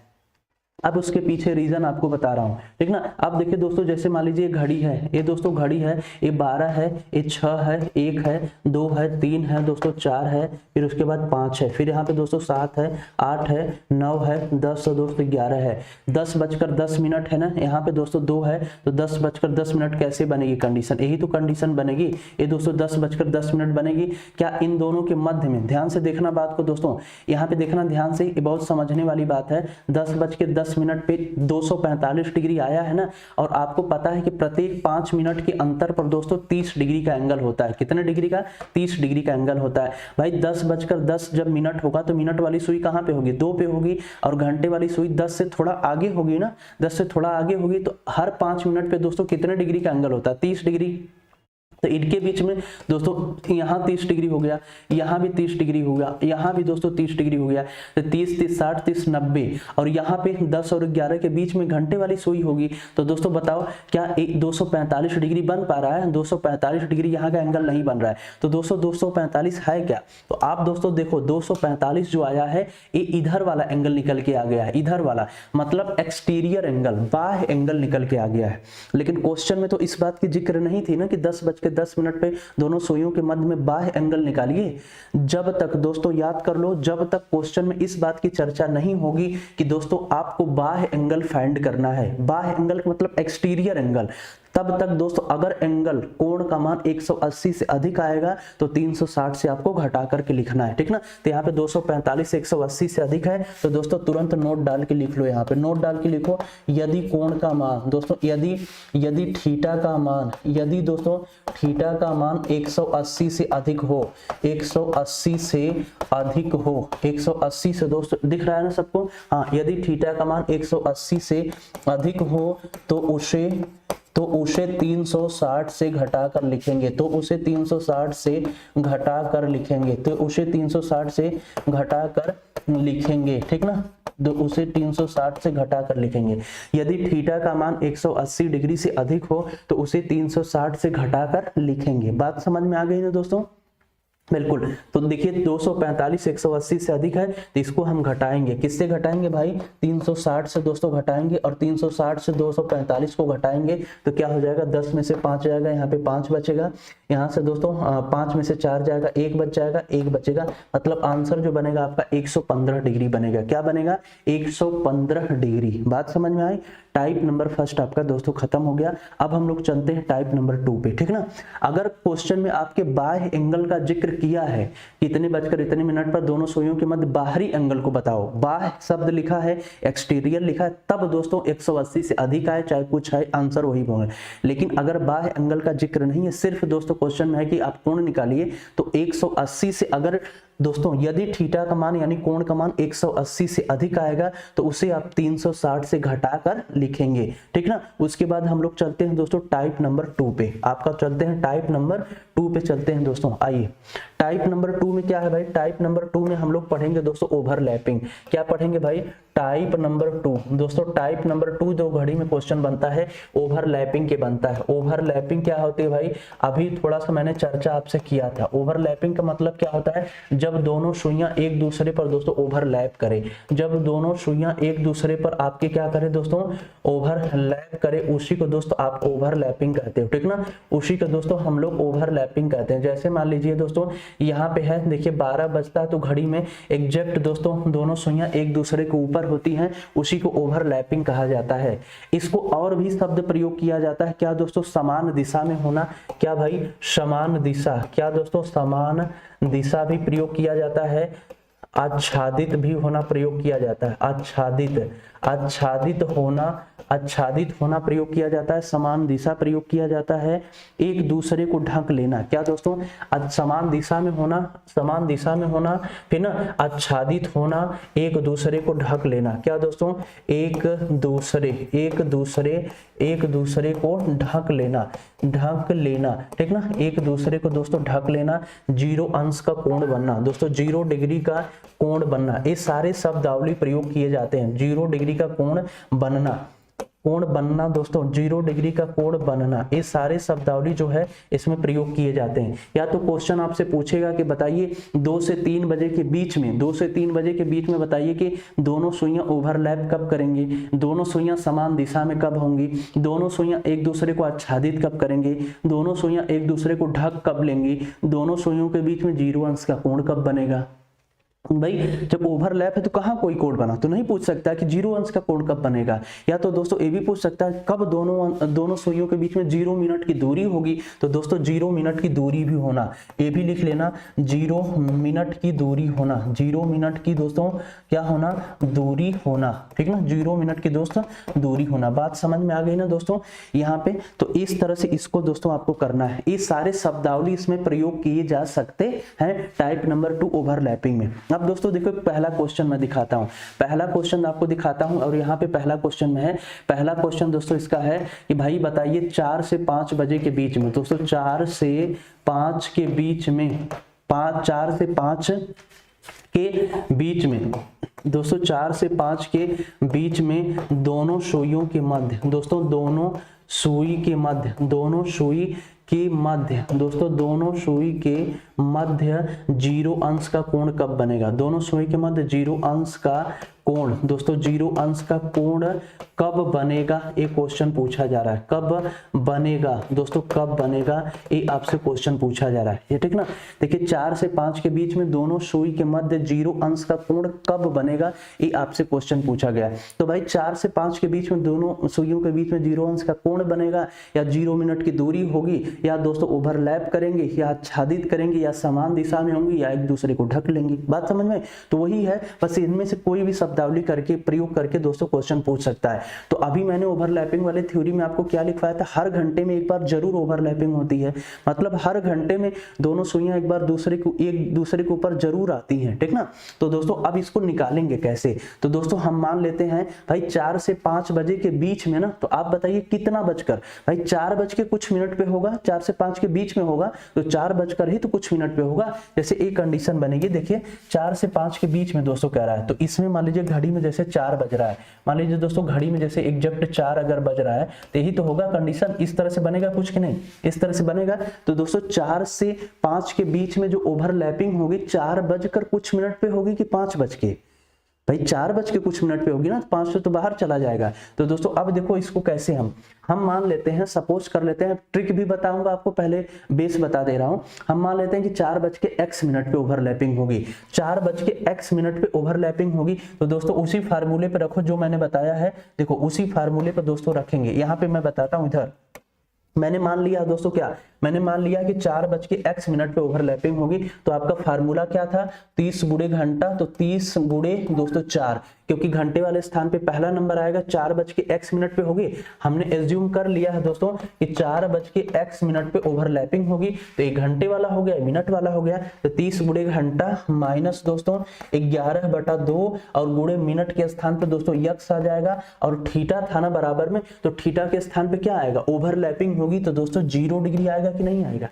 अब उसके पीछे रीजन आपको बता रहा हूं, ठीक ना। अब देखिए दोस्तों जैसे मान लीजिए घड़ी है, ये दोस्तों घड़ी है, ये 12 है, ये 6 है, 1 है, 2 है, 3 है दोस्तों, 4 है, फिर उसके बाद 5 है, फिर यहाँ पे दोस्तों 7 है, 8 है, 9 है, 10 है दोस्तों, 11 है। 10:10 है ना, यहाँ पे दोस्तों 2 है, तो 10:10 कैसे बनेगी कंडीशन, यही तो कंडीशन बनेगी ये दोस्तों 10:10 बनेगी। क्या इन दोनों के मध्य में, ध्यान से देखना बात को दोस्तों, यहाँ पे देखना ध्यान से, ये बहुत समझने वाली बात है। 10:10 पे 245 डिग्री आया है ना, और आपको पता है कि प्रत्येक 5 मिनट के अंतर पर दोस्तों 30 डिग्री का एंगल होता है। कितने डिग्री का 30 डिग्री का एंगल होता है भाई। 10:10 जब मिनट होगा तो मिनट वाली सुई कहाँ पे होगी 2 पे होगी, और घंटे वाली सुई 10 से थोड़ा आगे होगी ना, 10 से थोड़ा आगे होगी, तो हर 5 मिनट पे दोस्तों कितने डिग्री का एंगल होता है 30 डिग्री। तो इनके बीच में दोस्तों यहाँ 30 डिग्री हो गया, यहाँ भी 30 डिग्री हो गया, यहाँ भी दोस्तों 30 डिग्री हो गया, तो 30 30 60 30 90, और यहाँ पे 10 और 11 के बीच में घंटे वाली सुई होगी। तो दोस्तों बताओ क्या 245 डिग्री बन पा रहा है? 245 डिग्री यहाँ का एंगल नहीं बन रहा है। तो दोस्तों 245 है क्या? तो आप दोस्तों देखो 245 जो आया है ये इधर वाला एंगल निकल के आ गया है, इधर वाला मतलब एक्सटीरियर एंगल, बाह्य एंगल निकल के आ गया है। लेकिन क्वेश्चन में तो इस बात की जिक्र नहीं थी ना कि 10:10 पे दोनों सुइयों के मध्य में बाह्य एंगल निकालिए। जब तक दोस्तों याद कर लो, जब तक क्वेश्चन में इस बात की चर्चा नहीं होगी कि दोस्तों आपको बाह्य एंगल फाइंड करना है, बाह्य एंगल मतलब एक्सटीरियर एंगल, तब तक दोस्तों अगर एंगल कोण का मान 180 से अधिक आएगा तो 360 से आपको घटा करके लिखना है, ठीक ना। तो यहाँ पे 245 180 से अधिक है तो दोस्तों तुरंत नोट डाल के लिख लो, यहाँ पे नोट डाल के लिखो यदि कोण का मान दोस्तों यदि थीटा का मान, यदि दोस्तों थीटा का मान 180 से अधिक हो, 180 से अधिक हो, 180 से दोस्तों दिख रहा है ना सबको, हाँ, यदि थीटा का मान 180 से अधिक हो तो उसे 360 से घटा कर लिखेंगे, तो उसे 360 से घटा कर लिखेंगे, तो उसे 360 से घटा कर लिखेंगे, ठीक ना। तो उसे 360 से घटा कर लिखेंगे। यदि थीटा का मान 180 डिग्री से अधिक हो तो उसे 360 से घटा कर लिखेंगे। बात समझ में आ गई ना दोस्तों? बिल्कुल। तो देखिए 245 180 से अधिक है तो इसको हम घटाएंगे, किससे घटाएंगे भाई? 360 से दोस्तों घटाएंगे, और 360 से 245 को घटाएंगे तो क्या हो जाएगा? 10 में से 5 जाएगा, यहाँ पे 5 बचेगा, यहाँ से दोस्तों 5 में से 4 जाएगा, 1 बच जाएगा, 1 बचेगा, मतलब आंसर जो बनेगा आपका 115 डिग्री बनेगा। क्या बनेगा? 115 डिग्री। बात समझ में आई? टाइप नंबर फर्स्ट आपका दोस्तों खत्म हो गया। अब हम लोग चलते हैं टाइप नंबर 2 पे, ठीक ना। अगर क्वेश्चन में आपके बाह्य एंगल का जिक्र किया है, कितने बजकर इतने मिनट पर दोनों सुइयों के मध्य बाहरी एंगल को बताओ, बाह्य शब्द लिखा है, एक्सटीरियर लिखा है, तब दोस्तों 180 से अधिक आए चाहे कुछ है, आंसर वही होगा। लेकिन अगर बाह्य एंगल का जिक्र नहीं है, सिर्फ दोस्तों क्वेश्चन में है कि आप कोण निकालिए, तो 180 से अगर दोस्तों यदि थीटा का मान यानी कोण का मान 180 से अधिक आएगा तो उसे आप 360 से घटाकर लिखेंगे, ठीक ना। उसके बाद हम लोग चलते हैं दोस्तों टाइप नंबर 2 पे। आपका चलते हैं टाइप नंबर 2 पे चलते हैं दोस्तों। आइए टाइप नंबर 2 में क्या है भाई? टाइप नंबर 2 में हम लोग पढ़ेंगे दोस्तों ओवरलैपिंग। क्या पढ़ेंगे भाई? टाइप नंबर 2 दोस्तों। टाइप नंबर 2 जो घड़ी में क्वेश्चन बनता है ओवरलैपिंग के बनता है। ओवरलैपिंग क्या होती है भाई? अभी थोड़ा सा मैंने चर्चा आपसे किया था। ओवरलैपिंग का मतलब क्या होता है? जब दोनों सुइयां एक दूसरे पर दोस्तों ओवरलैप करें, जब दोनों सुइयां एक दूसरे पर आपके क्या करें दोस्तों? ओवरलैप करें, उसी को दोस्तों आप ओवरलैपिंग कहते हो, ठीक ना। उसी को दोस्तों हम लोग ओवरलैपिंग कहते हैं। जैसे मान लीजिए दोस्तों यहाँ पे है, देखिए 12 बजता है तो घड़ी में एग्जैक्ट दोस्तों दोनों सुइयां एक दूसरे के ऊपर होती हैं, उसी को ओवरलैपिंग कहा जाता है। इसको और भी शब्द प्रयोग किया जाता है, क्या दोस्तों? समान दिशा में होना। क्या भाई? समान दिशा। क्या दोस्तों? समान दिशा भी प्रयोग किया जाता है। आच्छादित भी होना प्रयोग किया जाता है। आच्छादित होना प्रयोग किया जाता है। समान दिशा प्रयोग किया जाता है। एक दूसरे को ढक लेना। क्या दोस्तों? समान दिशा में होना, फिर ना आच्छादित होना, एक दूसरे को ढक लेना। क्या दोस्तों? एक दूसरे को ढक लेना, ठीक ना। एक दूसरे को दोस्तों ढक लेना। 0 अंश का कोण बनना दोस्तों, 0 डिग्री का कोण बनना, ये सारे शब्दावली प्रयोग किए जाते हैं। 0 डिग्री का कोण बनना दोस्तों, 0 डिग्री का कोण बनना, ये सारे शब्दावली जो है इसमें प्रयोग किए जाते हैं। या तो क्वेश्चन आपसे पूछेगा कि बताइए 2 से 3 बजे के बीच में बताइए कि दोनों सुइयां ओवरलैप कब करेंगी, दोनों सुइयां समान दिशा में कब होंगी, दोनों सुइयां एक दूसरे को आच्छादित कब करेंगे, दोनों सुइयां एक दूसरे को ढक कब लेंगी, दोनों सुइयों के बीच में 0 अंश का कोण कब बनेगा। भाई जब ओवरलैप है तो कहाँ कोई कोण बना, तो नहीं पूछ सकता कि 0 अंश का कोण कब बनेगा। या तो दोस्तों ये भी पूछ सकता है कब दोनों सुइयों के बीच में 0 मिनट की दूरी होगी, तो दोस्तों 0 मिनट की दूरी भी होना, ये भी लिख लेना, 0 मिनट की दूरी होना, 0 मिनट की दोस्तों क्या होना? दूरी होना, ठीक ना। 0 मिनट की दोस्तों दूरी होना। बात समझ में आ गई ना दोस्तों यहाँ पे? तो इस तरह से इसको दोस्तों आपको करना है। ये सारे शब्दावली इसमें प्रयोग किए जा सकते हैं टाइप नंबर 2 ओवरलैपिंग में। अब दोस्तों देखो पहला क्वेश्चन मैं दिखाता हूं, पहला क्वेश्चन आपको दिखाता हूं, और यहाँ पे पहला क्वेश्चन में है। पहला क्वेश्चन दोस्तों इसका है कि भाई बताइए 4 से 5 बजे के बीच में दोस्तों, 4 से 5 के बीच में, 4 से 5 के बीच में दोस्तों, 4 से 5 के बीच में दोनों सुइयों के मध्य दोस्तों, दोनों सुई के मध्य दोस्तों, दोनों सुई के मध्य 0 अंश का कोण कब बनेगा। दोनों सुई के मध्य 0 अंश का कोण, दोस्तों 0 अंश का कोण कब बनेगा, एक क्वेश्चन पूछा जा रहा है। कब बनेगा दोस्तों, कब बनेगा, ये आपसे क्वेश्चन पूछा जा रहा है, ये ठीक ना। देखिए 4 से 5 के बीच में दोनों सुई के मध्य 0 अंश का कोण कब बनेगा, ये आपसे क्वेश्चन पूछा गया है। तो भाई 4 से 5 के बीच में दोनों सुइयों के बीच में 0 अंश का कोण बनेगा, या 0 मिनट की दूरी होगी, या दोस्तों ओवरलैप करेंगे, या आच्छादित करेंगे, या समान दिशा में होंगी, या एक दूसरे को ढक लेंगी। बात समझ में, तो वही है, बस इनमें से कोई भी शब्दावली करके प्रयोग करके दोस्तों क्वेश्चन पूछ सकता है। तो अभी मैंने ओवरलैपिंग वाले थ्योरी में आपको क्या लिखवाया था, हर घंटे में एक बार जरूर ओवरलैपिंग होती है, मतलब हर घंटे में दोनों सुइयां एक बार एक दूसरे के ऊपर जरूर आती हैं, ठीक ना। तो दोस्तों अब इसको निकालेंगे कैसे, तो दोस्तों हम मान लेते हैं भाई 4 से 5 बजे के बीच में ना, तो आप बताइए कितना बजकर, भाई 4 बज के कुछ मिनट पे होगा, 4 से 5 के बीच में होगा, तो 4 बजकर ही तो कुछ मिनट पे होगा। जैसे एक कंडीशन बनेगी, देखिए 4 से 5 के बीच में दोस्तों कह रहा है, तो इसमें मान लीजिए घड़ी में जैसे 4 बज रहा है, मान लीजिए दोस्तों घड़ी में जैसे एग्जैक्ट 4 अगर बज रहा है, तो यही तो होगा कंडीशन। इस तरह से बनेगा कुछ कि नहीं, इस तरह से बनेगा। तो दोस्तों 4 से 5 के बीच में जो ओवरलैपिंग होगी 4 बजकर कुछ मिनट पे होगी कि 5 बज के, भाई 4 बज के कुछ मिनट पे होगी ना, 5 से तो बाहर चला जाएगा। तो दोस्तों अब देखो इसको कैसे हम मान लेते हैं, सपोज कर लेते हैं, ट्रिक भी बताऊंगा आपको, पहले बेस बता दे रहा हूं। हम मान लेते हैं कि 4 बज के x मिनट पे ओवरलैपिंग होगी, 4 बज के x मिनट पे ओवरलैपिंग होगी। तो दोस्तों उसी फार्मूले पे रखो जो मैंने बताया है, देखो उसी फार्मूले पे दोस्तों रखेंगे। यहाँ पे मैं बताता हूं, इधर मैंने मान लिया दोस्तों, क्या मैंने मान लिया कि 4 बज के x मिनट पे ओवरलैपिंग होगी। तो आपका फार्मूला क्या था, 30 गुणे घंटा, तो 30 गुणे दोस्तों 4, क्योंकि घंटे वाले स्थान पे पहला नंबर आएगा, 4 बज के x मिनट पे होगी। हमने एज्यूम कर लिया है दोस्तों कि 4 बज के x मिनट पे ओवरलैपिंग होगी, तो एक घंटे वाला हो गया, मिनट वाला हो गया। तो 30 गुणे घंटा माइनस दोस्तों 11/2, और गुणे मिनट के स्थान पे दोस्तों x आ जाएगा, और थीटा था ना बराबर में, तो थीटा के स्थान पे क्या आएगा, ओवरलैपिंग होगी, तो दोस्तों 0 डिग्री आएगा कि नहीं आएगा,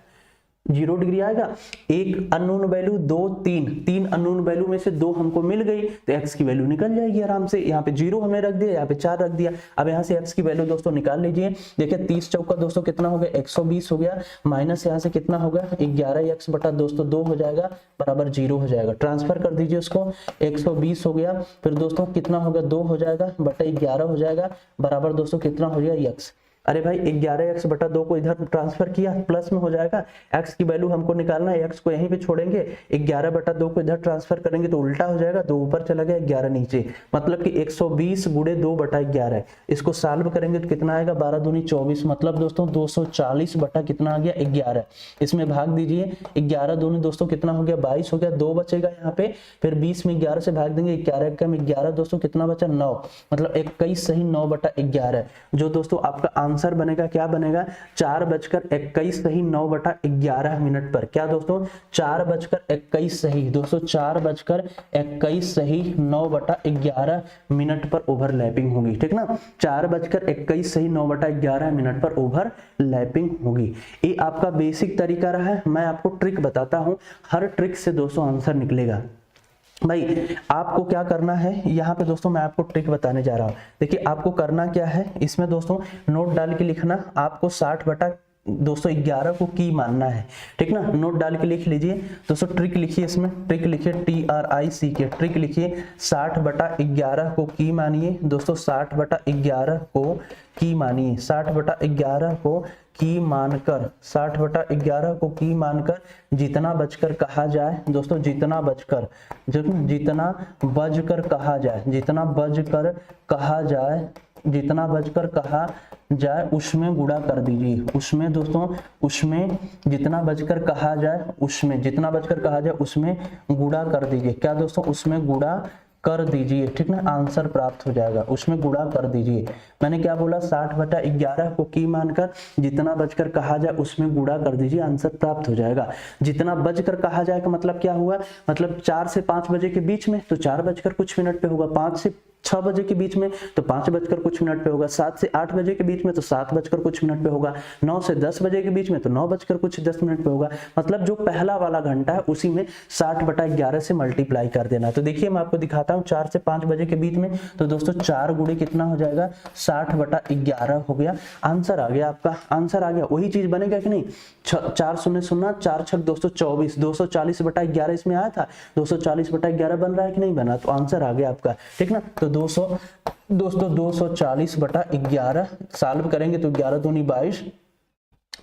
0 डिग्री आएगा। एक अननोन वैल्यू, 2 3 अननोन वैल्यू में से 2 हमको मिल गई, तो x की वैल्यू निकल जाएगी आराम से। यहाँ पे 0 हमने रख दिया, यहाँ पे 4 रख दिया। अब यहाँ से x की वैल्यू दोस्तों निकाल लीजिए। देखिए 30 चौका दोस्तों कितना हो गया, 120 हो गया, माइनस यहाँ से कितना हो गया, 11x बटा दोस्तों 2 हो जाएगा, बराबर 0 हो जाएगा। ट्रांसफर कर दीजिए उसको, 120 हो गया, फिर दोस्तों कितना हो गया, 2 हो जाएगा बटा 11 हो जाएगा, बराबर दोस्तों कितना हो गया, x। अरे भाई 11x बटा 2 को इधर ट्रांसफर किया, प्लस में हो जाएगा। x की वैल्यू हमको निकालना है, x को यहीं पे छोड़ेंगे, 11 बटा 2 को इधर ट्रांसफर करेंगे तो उल्टा हो जाएगा, 2 ऊपर चला गया, 11 नीचे, मतलब कि 120 गुणे 2 बटा 11। इसको सॉल्व करेंगे तो कितना आएगा, 12 दूनी 24, मतलब दोस्तों 240 बटा कितना आ गया, 11। इसमें भाग दीजिए, 11 दूनी दोस्तों कितना हो गया, 22 हो गया, 2 बचेगा यहाँ पे, फिर 20 में 11 से भाग देंगे, 11 कम 11 दोस्तों कितना बचा, 9, मतलब 21 सही 9 बटा 11, जो दोस्तों आपका आंसर बनेगा। क्या बनेगा, 4 बजकर 21 सही 9 बटा 11 मिनट पर। क्या दोस्तों, 4 बजकर 21 सही दोस्तों, 4 बजकर 21 सही 9 बटा 11 मिनट पर ओवरलैपिंग होगी, ठीक ना। 4 बजकर 21 सही 9 बटा 11 मिनट पर ओवरलैपिंग होगी। ये आपका बेसिक तरीका रहा है। मैं आपको ट्रिक बताता हूं, हर ट्रिक से दोस्तों आंसर निकलेगा। भाई आपको क्या करना है, यहाँ पे दोस्तों मैं आपको ट्रिक बताने जा रहा हूँ। देखिए आपको करना क्या है, इसमें दोस्तों नोट डाल के लिखना, आपको 60 बटा दोस्तों 11 को की मानना है, ठीक ना। नोट डाल के लिख लीजिए दोस्तों, ट्रिक लिखिए, इसमें ट्रिक लिखिए, TRIC ट्रिक लिखिए, 60 बटा 11 को की मानिए दोस्तों, 60 बटा 11 को की मानिए, 60 बटा 11 को की मानकर, 60 बटा 11 को की मानकर जितना बचकर कहा जाए दोस्तों, जितना बचकर कहा जाए, जितना बचकर कहा जाए, जितना बचकर कहा जाए उसमें गुणा कर दीजिए। उसमें दोस्तों, उसमें जितना बचकर कहा जाए, उसमें जितना बचकर कहा जाए उसमें गुणा कर दीजिए। क्या दोस्तों, उसमें गुणा कर दीजिए, ठीक ना, आंसर प्राप्त हो जाएगा। उसमें गुणा कर दीजिए, मैंने क्या बोला, 60 बटा 11 को की मानकर जितना बचकर कहा जाए उसमें गुणा कर दीजिए, आंसर प्राप्त हो जाएगा। जितना बचकर कहा जाए का मतलब क्या हुआ, मतलब 4 से 5 बजे के बीच में, तो 4 बजकर कुछ मिनट पे होगा, 5 से 6 बजे के बीच में तो 5 बजकर कुछ मिनट पे होगा, 7 से 8 बजे के बीच में तो 7 बजकर कुछ मिनट पे होगा, 9 से 10 बजे के बीच में तो 9 बजकर कुछ 10 मिनट पे होगा। मतलब जो पहला वाला घंटा है उसी में 60/11 से मल्टीप्लाई कर देना। तो देखिए मैं आपको दिखाता हूँ 4 से 5 बजे के बीच में, तो दोस्तों 4 गुणे कितना हो जाएगा, 60/11 हो गया। आंसर आ गया, आपका आंसर आ गया। वही चीज बनेगा कि नहीं, 4 शून्य शून्य 4 छक 224, 240/11 इसमें आया था, 240/11 बन रहा है कि नहीं बना, तो आंसर आ गया आपका, ठीक ना। तो 240/11 सॉल्व करेंगे तो 11 दूनी 22,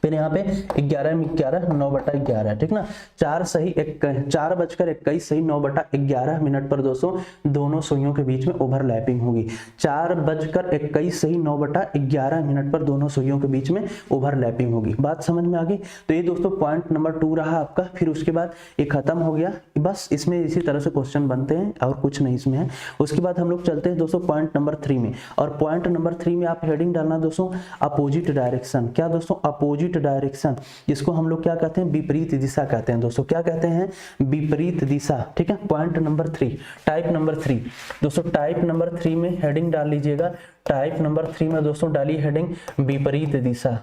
फिर यहाँ पे 11 में 11 9/11, ठीक ना। 4 बजकर 21 सही 9/11 मिनट पर दोस्तों दोनों सुइयों के बीच में ओवरलैपिंग होगी। 4 बजकर 21 सही 9/11 मिनट पर दोनों सुइयों के बीच में ओवरलैपिंग होगी। बात समझ में आ गई। तो ये दोस्तों पॉइंट नंबर 2 रहा आपका। फिर उसके बाद ये खत्म हो गया, बस इसमें इसी तरह से क्वेश्चन बनते हैं और कुछ नहीं इसमें है। उसके बाद हम लोग चलते हैं दोस्तों पॉइंट नंबर 3 में, और पॉइंट नंबर 3 में आप हेडिंग डालना दोस्तों अपोजिट डायरेक्शन। क्या दोस्तों, अपोजिट डायरेक्शन, जिसको हम लोग क्या कहते हैं, विपरीत दिशा कहते हैं दोस्तों। क्या कहते हैं, विपरीत दिशा, ठीक है। पॉइंट नंबर 3, टाइप नंबर 3 दोस्तों, टाइप नंबर 3 में हेडिंग डाल लीजिएगा। टाइप नंबर 3 में दोस्तों डालिए हेडिंग विपरीत दिशा,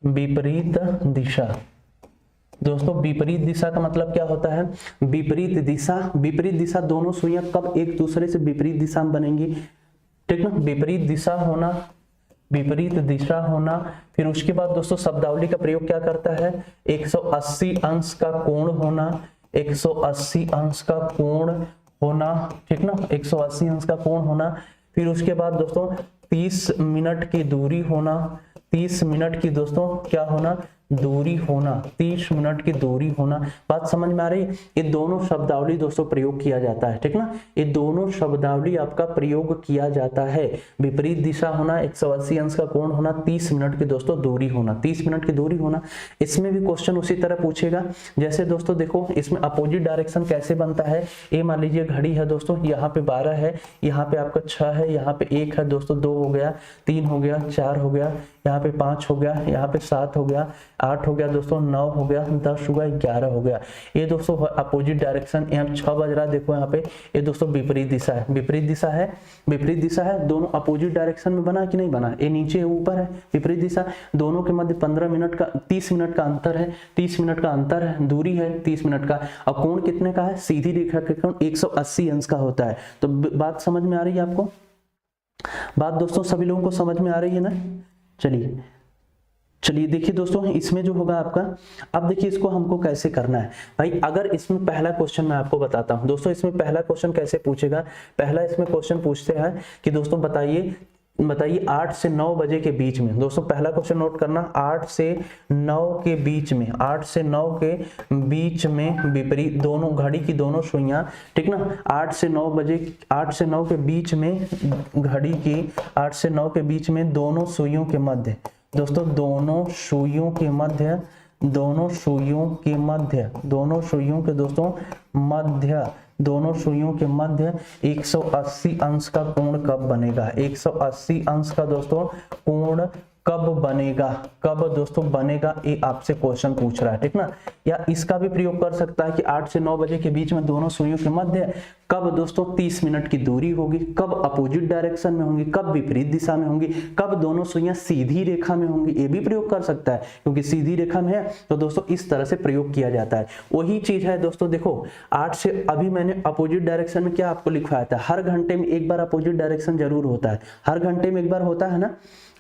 विपरीत दिशा। दोस्तों विपरीत दिशा का मतलब क्या होता है, विपरीत दिशा दोनों सुइयां कब एक दूसरे से विपरीत दिशा में बनेंगी, ठीक ना। विपरीत दिशा होना, फिर उसके बाद दोस्तों शब्दावली का प्रयोग क्या करता है, 180 अंश का कोण होना, 180 अंश का कोण होना, ठीक ना, 180 अंश का कोण होना। फिर उसके बाद दोस्तों 30 मिनट की दूरी होना, 30 मिनट की दोस्तों क्या होना, दूरी होना, 30 मिनट की दूरी होना। बात समझ में आ रही है। ये दोनों शब्दावली दोस्तों प्रयोग किया जाता है, ठीक ना। ये दोनों शब्दावली आपका प्रयोग किया जाता है। विपरीत दिशा होना, 180 अंश का कोण होना, 30 मिनट की दोस्तों दूरी होना, 30 मिनट की दूरी होना। इसमें भी क्वेश्चन उसी तरह पूछेगा। जैसे दोस्तों देखो इसमें अपोजिट डायरेक्शन कैसे बनता है। ये मान लीजिए घड़ी है दोस्तों, यहाँ पे 12 है, यहाँ पे आपका 6 है, यहाँ पे 1 है दोस्तों, 2 हो गया, 3 हो गया, 4 हो गया, यहाँ पे 5 हो गया, यहाँ पे 7 हो गया, 8 हो गया दोस्तों, 9 हो गया, 10 हो गया, 11 हो गया। ये दोस्तों अपोजिट डायरेक्शन। यहाँ 6 बज रहा है, देखो यहाँ पे ये दोस्तों विपरीत दिशा है, विपरीत दिशा है। दोनों अपोजिट डायरेक्शन में बना कि नहीं बना, ये नीचे ऊपर है, विपरीत दिशा। दोनों के मध्य 15 मिनट का 30 मिनट का अंतर है, 30 मिनट का अंतर है, दूरी है 30 मिनट का। और कोण कितने का है, सीधी रेखा का कोण 180 अंश का होता है। तो बात समझ में आ रही है आपको, बात दोस्तों सभी लोगों को समझ में आ रही है ना। चलिए देखिए दोस्तों इसमें जो होगा आपका, अब देखिए इसको हमको कैसे करना है भाई। अगर इसमें पहला क्वेश्चन मैं आपको बताता हूं दोस्तों, इसमें पहला क्वेश्चन कैसे पूछेगा। पहला इसमें क्वेश्चन पूछते हैं कि दोस्तों बताइए 8 से 9 बजे के बीच में। दोस्तों पहला क्वेश्चन नोट करना, 8 से 9 के बीच में, 8 से 9 के बीच में विपरीत दोनों घड़ी की दोनों सुइयां, ठीक ना। 8 से 9 के बीच में घड़ी की 8 से 9 के बीच में दोनों सुइयों के मध्य दोस्तों, दोनों सुइयों के मध्य 180 अंश का कोण कब बनेगा, 180 अंश का दोस्तों कोण कब बनेगा, ये आपसे क्वेश्चन पूछ रहा है, ठीक ना। या इसका भी प्रयोग कर सकता है कि 8 से 9 बजे के बीच में दोनों सुइयों के मध्य कब दोस्तों 30 मिनट की दूरी होगी, कब अपोजिट डायरेक्शन में होंगी, कब विपरीत दिशा में होंगी, कब दोनों सुइयां सीधी रेखा में होंगी, ये भी प्रयोग कर सकता है क्योंकि सीधी रेखा में है। तो दोस्तों इस तरह से प्रयोग किया जाता है। वही चीज है दोस्तों, देखो 8 से अभी मैंने अपोजिट डायरेक्शन में क्या आपको लिखवाया था, हर घंटे में एक बार अपोजिट डायरेक्शन जरूर होता है, हर घंटे में एक बार होता है ना,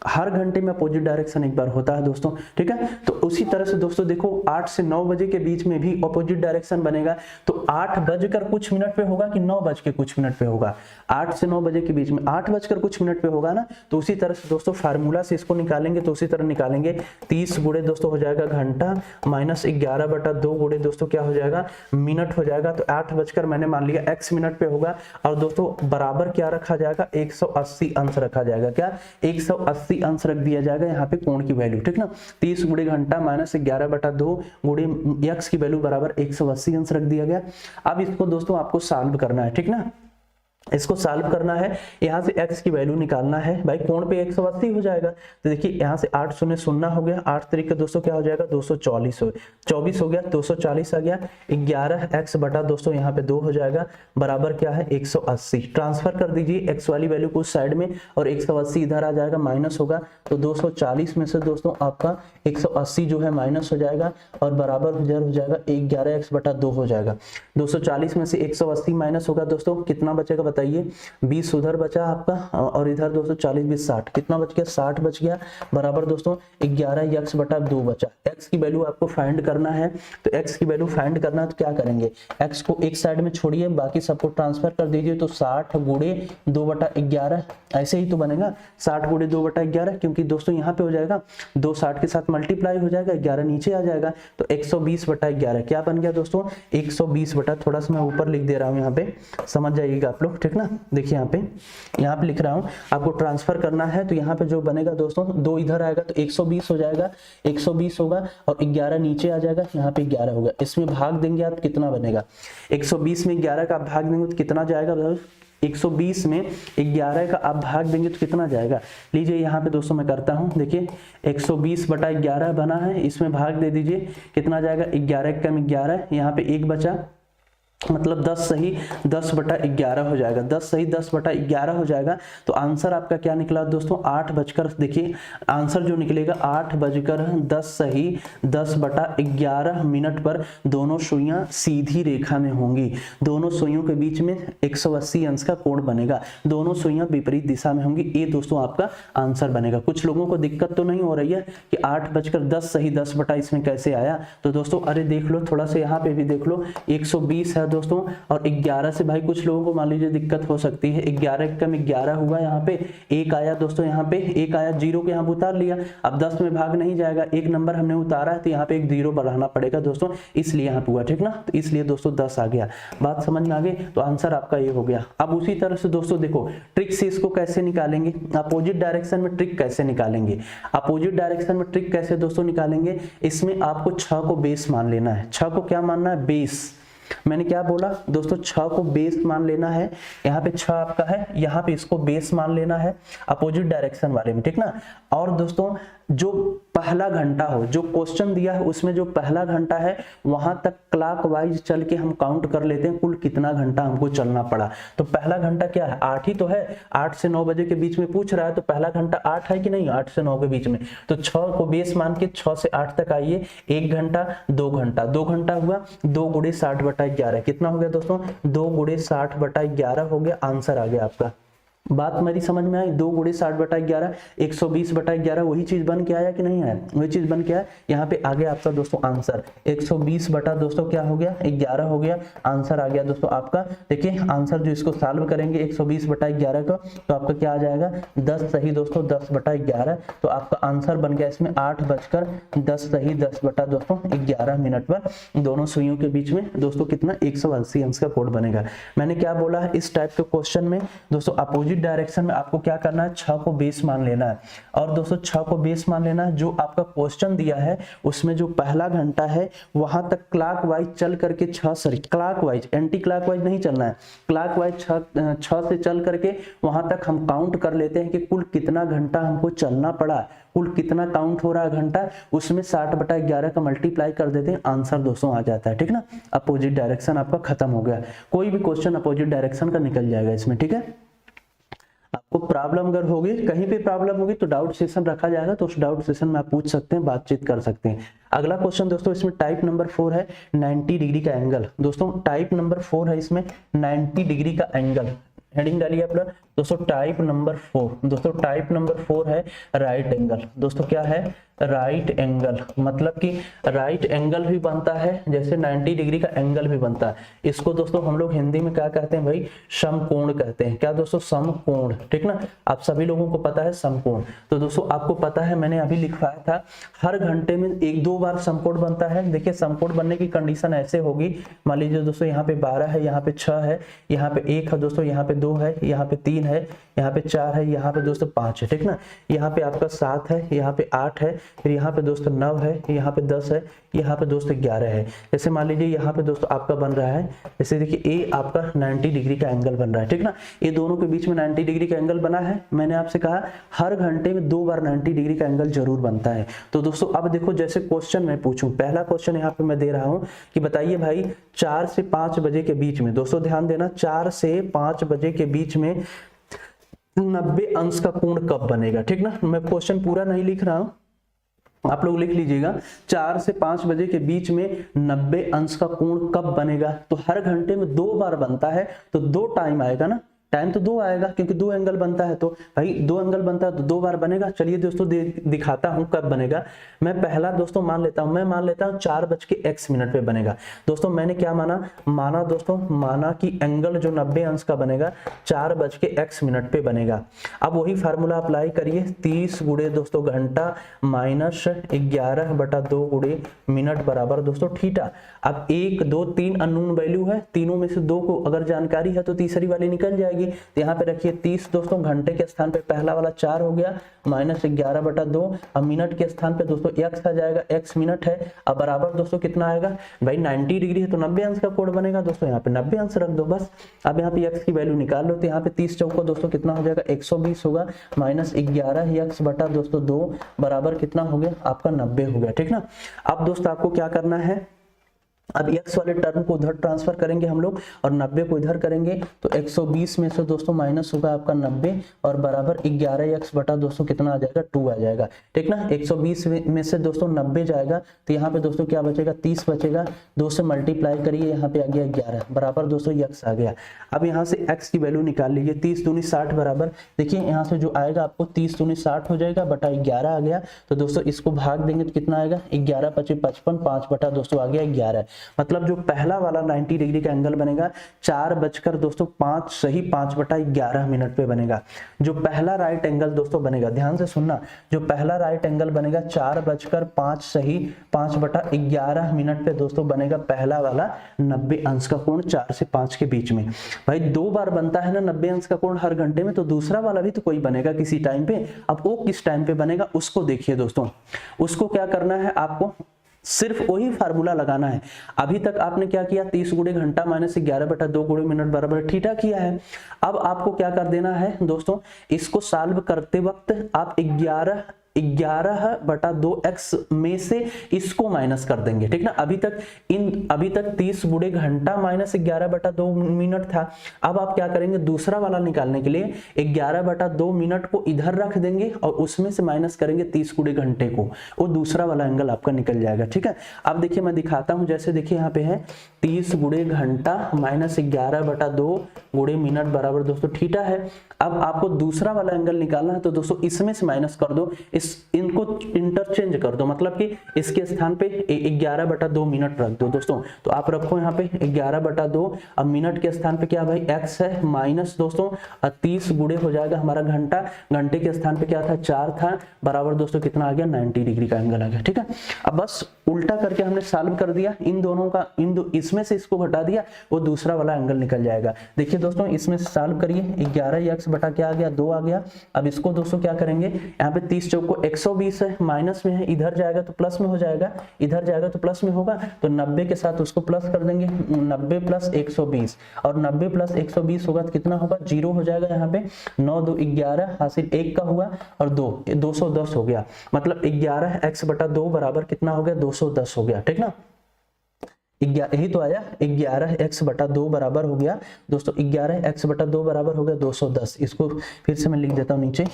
हर घंटे में अपोजिट डायरेक्शन एक बार होता है दोस्तों, ठीक है। तो उसी तरह से दोस्तों देखो 8 से 9 बजे के बीच में भी अपोजिट डायरेक्शन बनेगा। तो 8 बजकर कुछ मिनट पे होगा कि 9 बज के कुछ मिनट पे होगा, 8 से 9 बजे के बीच में 8 बजकर कुछ मिनट पे होगा ना। तो उसी तरह से दोस्तों फार्मूला से इसको निकालेंगे, तो उसी तरह निकालेंगे 30 गुणे दोस्तों हो जाएगा घंटा माइनस 11/2 गुणे दोस्तों क्या हो जाएगा, मिनट हो जाएगा। तो 8 बजकर मैंने मान लिया x मिनट पे होगा, और दोस्तों बराबर क्या रखा जाएगा, 180 अंश रखा जाएगा। क्या 180 अंश रख दिया जाएगा यहाँ पे कोण की वैल्यू, ठीक ना। 30 गुणे घंटा माइनस 11/2 गुणे x की वैल्यू बराबर 180 अंश रख दिया गया। अब इसको दोस्तों आपको सॉल्व करना है, ठीक ना। इसको सॉल्व करना है, यहाँ से x की वैल्यू निकालना है भाई, कोण पे 180 हो जाएगा। तो देखिए यहाँ से 8 शून्य शून्य हो गया, 8 तरीके दोस्तों क्या हो जाएगा 240 हो 24 हो गया, 240 आ गया, 11x बटा दोस्तों यहाँ पे 2 हो जाएगा, बराबर क्या है 180। ट्रांसफर कर दीजिए x वाली वैल्यू को उस साइड में और 180 इधर आ जाएगा, माइनस होगा। तो 240 में से दोस्तों आपका 180 जो है माइनस हो जाएगा और बराबर इधर हो जाएगा 11x बटा 2 हो जाएगा। 240 में से 180 माइनस होगा दोस्तों, कितना बचेगा बताइए, 20 उधर बचा आपका और इधर दोस्तों 40 20 60, कितना बच गया 60 बच गया, बराबर दोस्तों 11x बटा 2 बचा। x की वैल्यू आपको फाइंड करना है, तो x की वैल्यू फाइंड करना है तो क्या करेंगे, x को एक साइड में छोड़िए, बाकी सबको ट्रांसफर कर दीजिए। तो 60 गुणे 2 बटा 11 ऐसे ही तो बनेगा, 60 गुणे 2 बटा 11, क्योंकि दोस्तों यहाँ पे हो जाएगा 2 60 के साथ मल्टीप्लाई हो जाएगा, 11 नीचे आ जाएगा, तो 120 बटा 11 क्या बन गया दोस्तों 120 बटा, थोड़ा सा मैं ऊपर लिख दे रहा हूँ यहाँ पे, समझ जाइएगा आप लोग, ठीक ना। देखिए यहाँ पे लिख रहा हूँ, आपको ट्रांसफर करना है, तो यहाँ पे जो बनेगा दोस्तों 2 इधर आएगा तो 120 हो जाएगा, 120 होगा और 11 नीचे आ जाएगा, यहाँ पे 11 होगा। इसमें भाग देंगे आप, कितना बनेगा 120 में 11 का भाग देंगे तो कितना जाएगा, 120 में 11 का आप भाग देंगे तो कितना जाएगा, लीजिए यहाँ पे दोस्तों मैं करता हूँ, देखिए 120 बटा 11 बना है, इसमें भाग दे दीजिए, कितना जाएगा 11 कम 11, यहाँ पे 1 बचा, मतलब 10 सही 10 बटा 11 हो जाएगा, 10 सही 10 बटा 11 हो जाएगा। तो आंसर आपका क्या निकला दोस्तों 8 बजकर, देखिए आंसर जो निकलेगा 8 बजकर 10 सही 10 बटा 11 मिनट पर दोनों सुइयां सीधी रेखा में होंगी, दोनों सुइयों के बीच में 180 अंश का कोण बनेगा, दोनों सुइयां विपरीत दिशा में होंगी, ये दोस्तों आपका आंसर बनेगा। कुछ लोगों को दिक्कत तो नहीं हो रही है कि 8 बजकर 10 सही 10 बटा इसमें कैसे आया, तो दोस्तों अरे देख लो, थोड़ा सा यहाँ पे भी देख लो, 120 है दोस्तों और 11 से भाई कुछ लोगों को मान लीजिए दिक्कत हो सकती है, 11 कम 11 हुआ, यहाँ पे 1 आया दोस्तों, यहाँ पे 1 आया, 0 के यहाँ उतार लिया, अब 10 में भाग नहीं जाएगा, एक नंबर हमने उतारा है तो यहाँ पे एक 0 बढ़ाना पड़ेगा दोस्तों, इसलिए यहाँ पे हुआ, ठीक ना। तो इसलिए दोस्तों 10 आ गया, बात समझ में आ गई, तो आंसर आपका ये हो गया। अब उसी तरह से दोस्तों देखो ट्रिक से इसको कैसे निकालेंगे, अपोजिट डायरेक्शन में ट्रिक कैसे निकालेंगे, अपोजिट डायरेक्शन में ट्रिक कैसे दोस्तों निकालेंगे, इसमें आपको 6 को बेस मान लेना है, 6 को क्या मानना है बेस, मैंने क्या बोला दोस्तों 6 को बेस मान लेना है, यहाँ पे 6 आपका है, यहाँ पे इसको बेस मान लेना है अपोजिट डायरेक्शन वाले में, ठीक ना। और दोस्तों जो पहला घंटा हो, जो क्वेश्चन दिया है उसमें जो पहला घंटा है वहां तक क्लॉकवाइज चल के हम काउंट कर लेते हैं कुल कितना घंटा हमको चलना पड़ा। तो पहला घंटा क्या है 8 ही तो है, 8 से 9 बजे के बीच में पूछ रहा है, तो पहला घंटा 8 है कि नहीं, 8 से 9 के बीच में, तो 6 को बेस मान के 6 से 8 तक आइए, 1 घंटा 2 घंटा, 2 घंटा हुआ 2 गुणे 60 बटा 11, कितना हो गया दोस्तों 2 गुणे 60 बटा 11 हो गया, आंसर आ गया आपका। बात मेरी समझ में आई, 2 गुणे 60 बटा 11 120 बटा 11 वही चीज बन के आया कि नहीं आया, वही चीज बन के आया, यहाँ पे आ गया आपका दोस्तों आंसर 120 बटा दोस्तों क्या हो गया 11 हो गया, आंसर आ गया दोस्तों आपका। देखिए आंसर जो इसको सॉल्व करेंगे 120 बटा 11 को, तो आपका क्या आ जाएगा 10 सही दोस्तों 10 बटा 11, तो आपका आंसर बन गया इसमें 8 बजकर 10 सही 10 बटा दोस्तों 11 मिनट पर दोनों सुइयों के बीच में दोस्तों कितना 180 अंश का कोण बनेगा। मैंने क्या बोला है इस टाइप के क्वेश्चन में दोस्तों अपोजिट डायरेक्शन में आपको क्या करना है 6 को बेस मान लेना है, और दोस्तों 6 को बेस मान लेना है, जो आपका क्वेश्चन दिया है उसमें जो पहला घंटा है वहां तक क्लॉकवाइज चल करके 6 सॉरी क्लॉकवाइज एंटी क्लॉकवाइज नहीं चलना है, क्लॉकवाइज 6 से चल करके वहां तक हम काउंट कर लेते हैं कि कुल कितना घंटा हमको चलना पड़ा, कुल कितना काउंट हो रहा है घंटा, उसमें 60 बटा 11 का मल्टीप्लाई कर देते हैं, आंसर दोस्तों आ जाता है, ठीक ना। अपोजिट डायरेक्शन आपका खत्म हो गया, कोई भी क्वेश्चन अपोजिट डायरेक्शन का निकल जाएगा इसमें, ठीक है। आपको प्रॉब्लम अगर होगी कहीं पे प्रॉब्लम होगी तो डाउट सेशन रखा जाएगा, तो उस डाउट सेशन में आप पूछ सकते हैं, बातचीत कर सकते हैं। अगला क्वेश्चन दोस्तों इसमें टाइप नंबर 4 है 90 डिग्री का एंगल, दोस्तों टाइप नंबर 4 है इसमें 90 डिग्री का एंगल, हेडिंग डालिए आप लोग दोस्तों टाइप नंबर 4, दोस्तों टाइप नंबर 4 है राइट एंगल, दोस्तों क्या है राइट एंगल, मतलब कि राइट एंगल भी बनता है जैसे 90 डिग्री का एंगल भी बनता है, इसको दोस्तों हम लोग हिंदी में क्या कहते हैं भाई समकोण कहते हैं, क्या दोस्तों समकोण, ठीक ना, आप सभी लोगों को पता है समकोण। तो दोस्तों आपको पता है मैंने अभी लिखवाया था हर घंटे में 1-2 बार समकोण बनता है। देखिए समकोण बनने की कंडीशन ऐसे होगी, मान लीजिए दोस्तों यहाँ पे 12 है, यहाँ पे 6 है, यहाँ पे 1 है दोस्तों, यहाँ पे 2 है, यहाँ पे 3 है, यहाँ पे 4 है, यहाँ पे दोस्तों 5 है, ठीक ना। यहाँ पे आपका 7 है, यहाँ पे 8 है, फिर यहाँ पे दोस्तों 9 है, यहाँ पे 10 है, यहाँ पे दोस्तों 11 है। जैसे मान लीजिए यहाँ पे दोस्तों आपका बन रहा है, जैसे देखिए ए आपका 90 डिग्री का एंगल बन रहा है, ठीक ना। ये दोनों के बीच में 90 डिग्री का एंगल बना है। मैंने आपसे कहा हर घंटे में 2 बार 90 डिग्री का एंगल जरूर बनता है। तो दोस्तों अब देखो, जैसे क्वेश्चन मैं पूछूं, पहला क्वेश्चन यहाँ पे मैं दे रहा हूँ कि बताइए भाई 4 से 5 बजे के बीच में, दोस्तों ध्यान देना, 4 से 5 बजे के बीच में 90 अंश का कोण कब बनेगा, ठीक ना। मैं क्वेश्चन पूरा नहीं लिख रहा हूं, आप लोग लिख लीजिएगा। 4 से 5 बजे के बीच में 90 अंश का कोण कब बनेगा। तो हर घंटे में 2 बार बनता है, तो 2 टाइम आएगा ना, टाइम तो 2 आएगा क्योंकि 2 एंगल बनता है। तो भाई 2 एंगल बनता है तो 2 बार बनेगा। चलिए दोस्तों दिखाता हूं कब बनेगा। मैं पहला दोस्तों मान लेता हूं, मैं मान लेता हूं 4:x पे बनेगा। दोस्तों मैंने क्या माना दोस्तों, माना कि एंगल जो 90 अंश का बनेगा 4:x पे बनेगा। अब वही फार्मूला अप्लाई करिए, 30 गुणे दोस्तों घंटा माइनस 11/2 गुणे मिनट बराबर दोस्तों थीटा। अब 1 2 3 अननोन वैल्यू है, तीनों में से 2 को अगर जानकारी है तो तीसरी वाली निकल जाएगी। तो यहाँ पे रखिए 30 दोस्तों, घंटे के स्थान पे पहला वाला 4 हो गया, माइनस 11/2। अब मिनट के स्थान पे दोस्तों x आ जाएगा, x मिनट है। अब बराबर दोस्तों कितना आएगा भाई, 90 डिग्री है तो 90 अंश का कोण बनेगा दोस्तों, यहाँ पे 90 अंश रख दो बस। अब यहाँ पे x की वैल्यू निकाल लो, तो यहाँ पे 30 चौको दोस्तों कितना हो जाएगा, 120 होगा, माइनस 11x/2 बराबर कितना हो गया आपका 90 हो गया, ठीक ना। अब दोस्तों आपको क्या करना है, अब x वाले टर्म को उधर ट्रांसफर करेंगे हम लोग और 90 को इधर करेंगे, तो 120 में से दोस्तों माइनस होगा आपका 90 और बराबर 11x दोस्तों कितना आ जाएगा, 2 आ जाएगा, ठीक ना। 120 में से दोस्तों 90 जाएगा तो यहाँ पे दोस्तों क्या बचेगा, 30 बचेगा। 2 से मल्टीप्लाई करिए, यहाँ पे आ गया 11 बराबर दोस्तों x आ गया। अब यहाँ से x की वैल्यू निकाल लीजिए, 30 दूनी 60 बराबर, देखिए यहाँ से जो आएगा आपको 30 दूनी 60 हो जाएगा, बटा 11 आ गया। तो दोस्तों इसको भाग देंगे तो कितना आएगा, 11 × 55 5 बटा दोस्तों आ गया 11। मतलब जो पहला वाला 90 डिग्री का एंगल बनेगा 4:5 सही 5/11 मिनट पे बनेगा। जो पहला राइट एंगल दोस्तों बनेगा, ध्यान से सुनना, जो पहला राइट एंगल बनेगा 4:5 सही 5/11 मिनट पे दोस्तों बनेगा पहला वाला 90 अंश का कोण 4 से 5 के बीच में। भाई 2 बार बनता है ना 90 अंश का कोण हर घंटे में, तो दूसरा वाला भी तो कोई बनेगा किसी टाइम पे। अब वो किस टाइम पे बनेगा उसको देखिए दोस्तों, उसको क्या करना है, आपको सिर्फ वही फार्मूला लगाना है। अभी तक आपने क्या किया, 30 गुणे घंटा माइनस 11/2 गुणे मिनट बराबर थीटा किया है। अब आपको क्या कर देना है दोस्तों, इसको सॉल्व करते वक्त आप 11/2x में से इसको माइनस कर देंगे, ठीक ना। अभी तक 30 गुणे घंटा माइनस 11/2 मिनट था। अब आप क्या करेंगे, दूसरा वाला निकालने के लिए 11/2 मिनट को इधर रख देंगे और उसमें से माइनस करेंगे 30 गुणे घंटे को, वो दूसरा वाला एंगल आपका निकल जाएगा, ठीक है। अब देखिए मैं दिखाता हूं, जैसे देखिए यहाँ पे है 30 गुणे घंटा माइनस 11/2 गुणे मिनट बराबर दोस्तों थीटा है। अब आपको दूसरा वाला एंगल निकालना है, तो दोस्तों इसमें से माइनस कर दो, इनको इंटरचेंज कर दो, मतलब कि इसके स्थान पे 11/2 मिनट रख दो दोस्तों। तो आप रखो यहाँ पे 11/2, अब मिनट के स्थान पे क्या भाई x है, माइनस दोस्तों 30 गुणे हो जाएगा हमारा घंटा, घंटे के स्थान पे क्या था 4 था, बराबर दोस्तों कितना आ गया 90 डिग्री का एंगल आ गया, ठीक है। अब बस उल्टा करके हमने सॉल्व कर दिया, इन दोनों का इसमें से इसको घटा दिया, वो दूसरा वाला एंगल निकल जाएगा। देखिए दोस्तों इसमें से सॉल्व करिए, 11x बटा क्या आ गया 2 आ गया। अब इसको दोस्तों क्या करेंगे, यहाँ पे 30 चौको 120 है, माइनस में है, इधर जाएगा तो प्लस में हो जाएगा, इधर जाएगा तो प्लस में होगा, तो 90 के साथ उसको प्लस कर देंगे, 90 + 120 और 90 + 120 होगा तो कितना होगा 0 हो जाएगा। यहाँ पे 9 2 11 हासिल 1 का हुआ और 210 हो गया, मतलब 11x/2 बराबर कितना हो गया 210 हो गया, ठीक ना। यही तो आया, 11x/2 बराबर हो गया दोस्तों, 11x/2 बराबर हो गया 210। इसको फिर से मैं लिख देता हूं नीचे,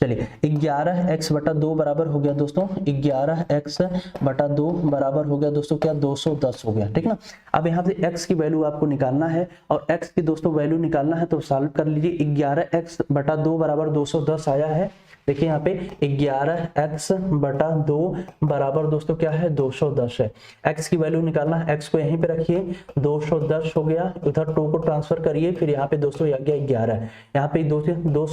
चलिए 11x/2 बराबर हो गया दोस्तों, 11x/2 बराबर हो गया दोस्तों क्या 210 हो गया, ठीक ना। अब यहाँ से x की वैल्यू आपको निकालना है और x की दोस्तों वैल्यू निकालना है, तो सॉल्व कर लीजिए। 11x/2 बराबर 210 आया है, देखिए यहाँ पे 11x/2 बराबर दोस्तों क्या है 210 है। x की वैल्यू निकालना है, x को यहीं पे रखिए, 210 हो गया, उधर 2 को ट्रांसफर करिए, फिर यहाँ पे दोस्तों आ गया 11, यहाँ पे 2 0 2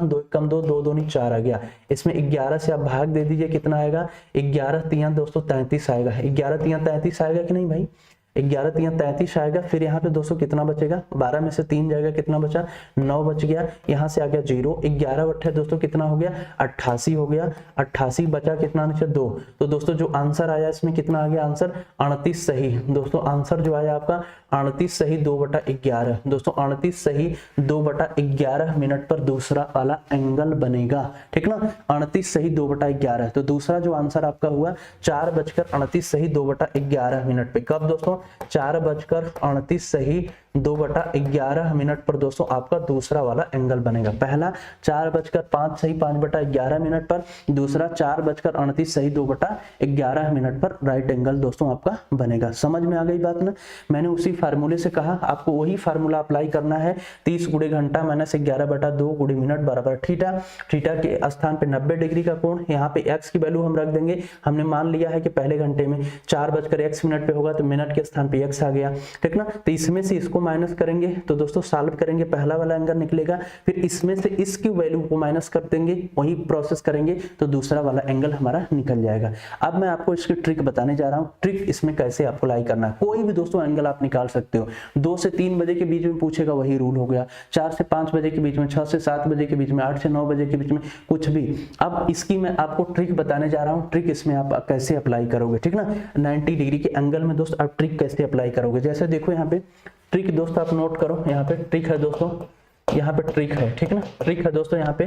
2 कम 2 2 2 4 आ गया। इसमें 11 से आप भाग दे दीजिए, कितना आएगा 11 3 दोस्तों 33 आएगा, 11 3 33 आएगा कि नहीं भाई। 11 3 33 आएगा। फिर यहाँ पे दोस्तों कितना बचेगा, 12 में से 3 जाएगा, कितना बचा 9 बच गया। यहाँ से आ गया 0, 11 बट्ठे दोस्तों कितना हो गया 88 हो गया। 88 बचा कितना नीचे 2। तो दोस्तों जो आंसर आया इसमें कितना आ गया आंसर 38 सही। दोस्तों आंसर जो आया आपका 38 सही 2/11। दोस्तों 38 सही 2/11 मिनट पर दूसरा वाला एंगल बनेगा, ठीक ना। 38 सही 2/11। तो दूसरा जो आंसर आपका हुआ 4:38 सही 2/11 मिनट पे। कब दोस्तों 4:38 सही 2/11 मिनट पर दोस्तों आपका दूसरा वाला एंगल बनेगा। पहला 4:05 सही 5/11 मिनट पर, दूसरा 4:38 सही 2/11 मिनट पर राइट एंगल दोस्तों आपका बनेगा। समझ में आ गई बात ना। मैंने उसी फार्मूले से कहा आपको वही फार्मूला अप्लाई करना है। 30 गुणे घंटा माइनस 11/2 गुणे मिनट बराबर थीटा। थीटा के स्थान पे 90 डिग्री का कोण। यहाँ पे x की वैल्यू हम रख देंगे। हमने मान लिया है कि पहले घंटे में 4:x मिनट पे होगा तो मिनट के स्थान पे x आ गया, ठीक ना। तो इसमें से इसको माइनस करेंगे तो दोस्तों सॉल्व करेंगे, पहला वाला एंगल निकलेगा। फिर इसमें से इसकी वैल्यू को माइनस कर देंगे, वही प्रोसेस करेंगे तो दूसरा वाला एंगल हमारा निकल जाएगा। अब मैं आपको इसकी ट्रिक बताने जा रहा हूं। ट्रिक इसमें कैसे अप्लाई करना है। कोई भी दोस्तों एंगल आप निकाल सकते हो। 2 से 3 बजे के बीच में पूछेगा वही रूल हो गया, 4 से 5 बजे के बीच में, 6 से 7 बजे के बीच में, 8 से 9 बजे के बीच में, कुछ भी। अब इसकी मैं आपको ट्रिक बताने जा रहा हूं। ट्रिक इसमें आप कैसे अप्लाई करोगे, ठीक ना। 90 डिग्री के एंगल में दोस्त आप ट्रिक कैसे अप्लाई करोगे। जैसे देखो यहाँ पे ट्रिक दोस्तों आप नोट करो। यहाँ पे ट्रिक है दोस्तों, यहाँ पे ट्रिक है, ठीक ना। ट्रिक है दोस्तों, यहाँ पे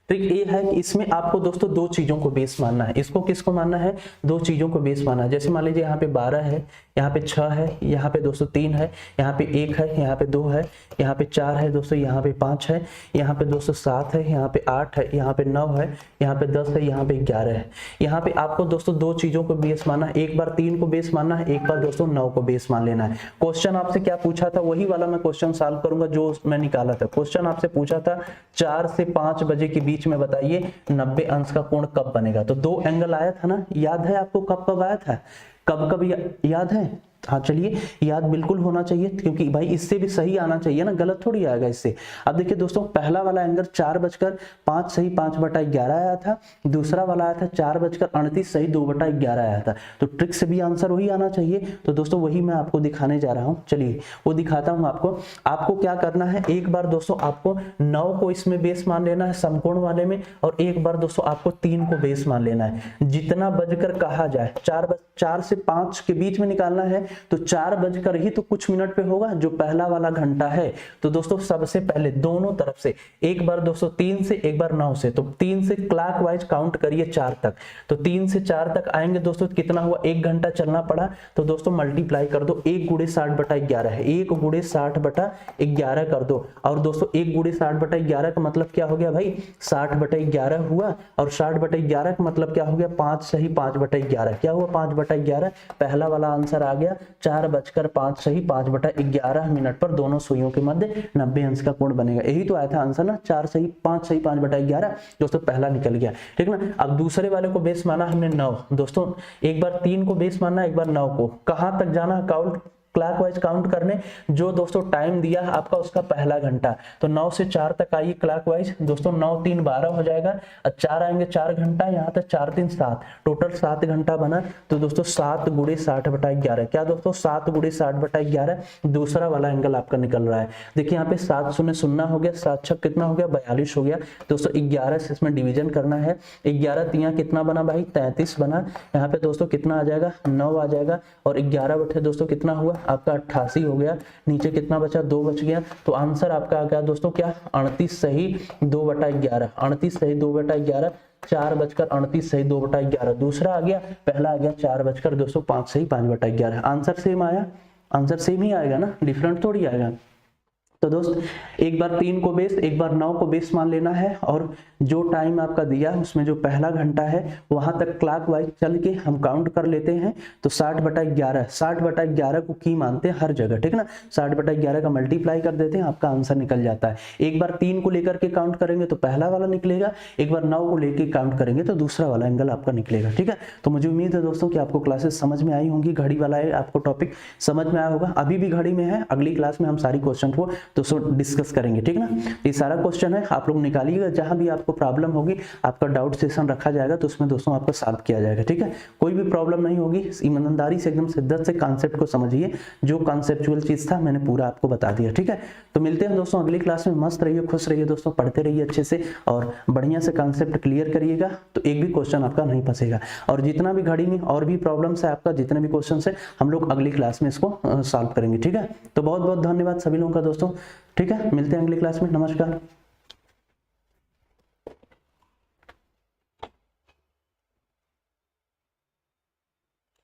ट्रिक ये है कि इसमें आपको दोस्तों 2 चीजों को बेस मानना है। इसको किसको मानना है, 2 चीजों को बेस मानना है। जैसे मान लीजिए यहाँ पे 12 है, यहाँ पे 6 है, यहाँ पे दोस्तों 3 है, यहाँ पे 1 है, यहाँ पे 2 है, यहाँ पे 4 है दोस्तों, यहाँ पे 5 है, यहाँ पे दोस्तों 7 है, यहाँ पे 8 है, यहाँ पे 9 है, यहाँ पे 10 है, यहाँ पे 11 है। यहाँ पे आपको दोस्तों 2 चीजों को बेस मानना है। एक बार 3 को बेस मानना है, एक बार दोस्तों 9 को बेस मान लेना है। क्वेश्चन आपसे क्या पूछा था वही वाला मैं क्वेश्चन सॉल्व करूंगा जो मैं निकाला था। क्वेश्चन आपसे पूछा था 4 से 5 बजे के बीच में बताइए 90 अंश का कोण कब बनेगा। तो 2 एंगल आया था ना, याद है आपको कब कब आया था, कब कब याद है। हाँ चलिए, याद बिल्कुल होना चाहिए क्योंकि भाई इससे भी सही आना चाहिए ना, गलत थोड़ी आएगा इससे। अब देखिए दोस्तों पहला वाला एंगल 4:05 सही 5/11 आया था, दूसरा वाला आया था 4:38 सही 2/11 आया था। तो ट्रिक से भी आंसर वही आना चाहिए। तो दोस्तों वही मैं आपको दिखाने जा रहा हूँ। चलिए वो दिखाता हूँ आपको। आपको क्या करना है, एक बार दोस्तों आपको 9 को इसमें बेस मान लेना है समकोण वाले में, और एक बार दोस्तों आपको 3 को बेस मान लेना है। जितना बजकर कहा जाए 4 से 5 के बीच में निकालना है तो 4 बजकर ही तो कुछ मिनट पे होगा जो पहला वाला घंटा है। तो दोस्तों सबसे पहले दोनों तरफ से एक बार दोस्तों 3 से एक बार 9 से, तो 3 से क्लॉकवाइज काउंट करिए 4 तक। तो 3 से 4 तक आएंगे दोस्तों, कितना हुआ 1 घंटा चलना पड़ा। तो दोस्तों मल्टीप्लाई कर दो, 1 × 60/11 है, 1 × 60/11 कर दो। और दोस्तों 1 × 60/11 का मतलब क्या हो गया भाई 60/11 हुआ, और 60/11 का मतलब क्या हो गया 5 सही 5/11। क्या हुआ 5/11। पहला वाला आंसर आ गया 4:05 सही 5/11 मिनट पर दोनों सुइयों के मध्य 90 अंश का कोण बनेगा। यही तो आया था आंसर ना, 4 सही 5 सही 5/11। दोस्तों पहला निकल गया, ठीक ना। अब दूसरे वाले को बेस माना हमने 9। दोस्तों एक बार 3 को बेस मानना, एक बार 9 को। कहां तक जाना काउंट क्लॉकवाइज काउंट करने, जो दोस्तों टाइम दिया है आपका उसका पहला घंटा। तो 9 से 4 तक आइए क्लॉकवाइज। दोस्तों 9 3 12 हो जाएगा, और 4 आएंगे 4 घंटा, यहाँ तक 4 3 7, टोटल 7 घंटा बना। तो दोस्तों 7 × 60/11। क्या दोस्तों 7 × 60/11 दूसरा वाला एंगल आपका निकल रहा है। देखिए यहाँ पे 7 शून्य 0 हो गया, 7 छक कितना हो गया 42 हो गया। दोस्तों 11 से इसमें डिवीजन करना है। 11 तिया कितना बना भाई 33 बना। यहाँ पे दोस्तों कितना आ जाएगा 9 आ जाएगा, और 11 बटे दोस्तों कितना हुआ आपका 88 हो गया। नीचे कितना बचा 2 बच गया। तो आंसर आपका आ गया दोस्तों क्या 38 सही 2/11। 38 सही 2/11, 4:38 सही 2/11। दूसरा आ गया, पहला आ गया 4:05 सही 5/11। आंसर सेम आया, आंसर सेम ही आएगा ना, डिफरेंट थोड़ी आएगा। तो दोस्त एक बार 3 को बेस, एक बार 9 को बेस मान लेना है, और जो टाइम आपका दिया है उसमें जो पहला घंटा है वहां तक क्लॉकवाइज चल के हम काउंट कर लेते हैं। तो 60/11, 60/11 को की मानते हैं हर जगह, ठीक ना। 60/11 का मल्टीप्लाई कर देते हैं, आपका आंसर निकल जाता है। एक बार 3 को लेकर के काउंट करेंगे तो पहला वाला निकलेगा, एक बार 9 को लेकर काउंट करेंगे तो दूसरा वाला एंगल आपका निकलेगा, ठीक है। तो मुझे उम्मीद है दोस्तों कि आपको क्लासेस समझ में आई होंगी। घड़ी वाला है आपको टॉपिक समझ में आया होगा। अभी भी घड़ी में है, अगली क्लास में हम सारी क्वेश्चन को दोस्तों डिस्कस करेंगे, ठीक ना। ये सारा क्वेश्चन है, आप लोग निकालिएगा, जहां भी आपको प्रॉब्लम होगी आपका डाउट सेशन रखा जाएगा तो उसमें दोस्तों आपका सॉल्व किया जाएगा, ठीक है। कोई भी प्रॉब्लम नहीं होगी, ईमानदारी से एकदम शिद्दत से कॉन्सेप्ट को समझिए, जो कॉन्सेप्चुअल चीज था मैंने पूरा आपको बता दिया, ठीक है। तो मिलते हैं दोस्तों अगली क्लास में, मस्त रहिए, खुश रहिए दोस्तों, पढ़ते रहिए अच्छे से और बढ़िया से कॉन्सेप्ट क्लियर करिएगा, तो एक भी क्वेश्चन आपका नहीं फंसेगा। और जितना भी घड़ी में और भी प्रॉब्लम्स है आपका, जितने भी क्वेश्चन है, हम लोग अगली क्लास में इसको सॉल्व करेंगे, ठीक है। तो बहुत बहुत धन्यवाद सभी लोगों का दोस्तों, ठीक है। मिलते हैं अगली क्लास में, नमस्कार।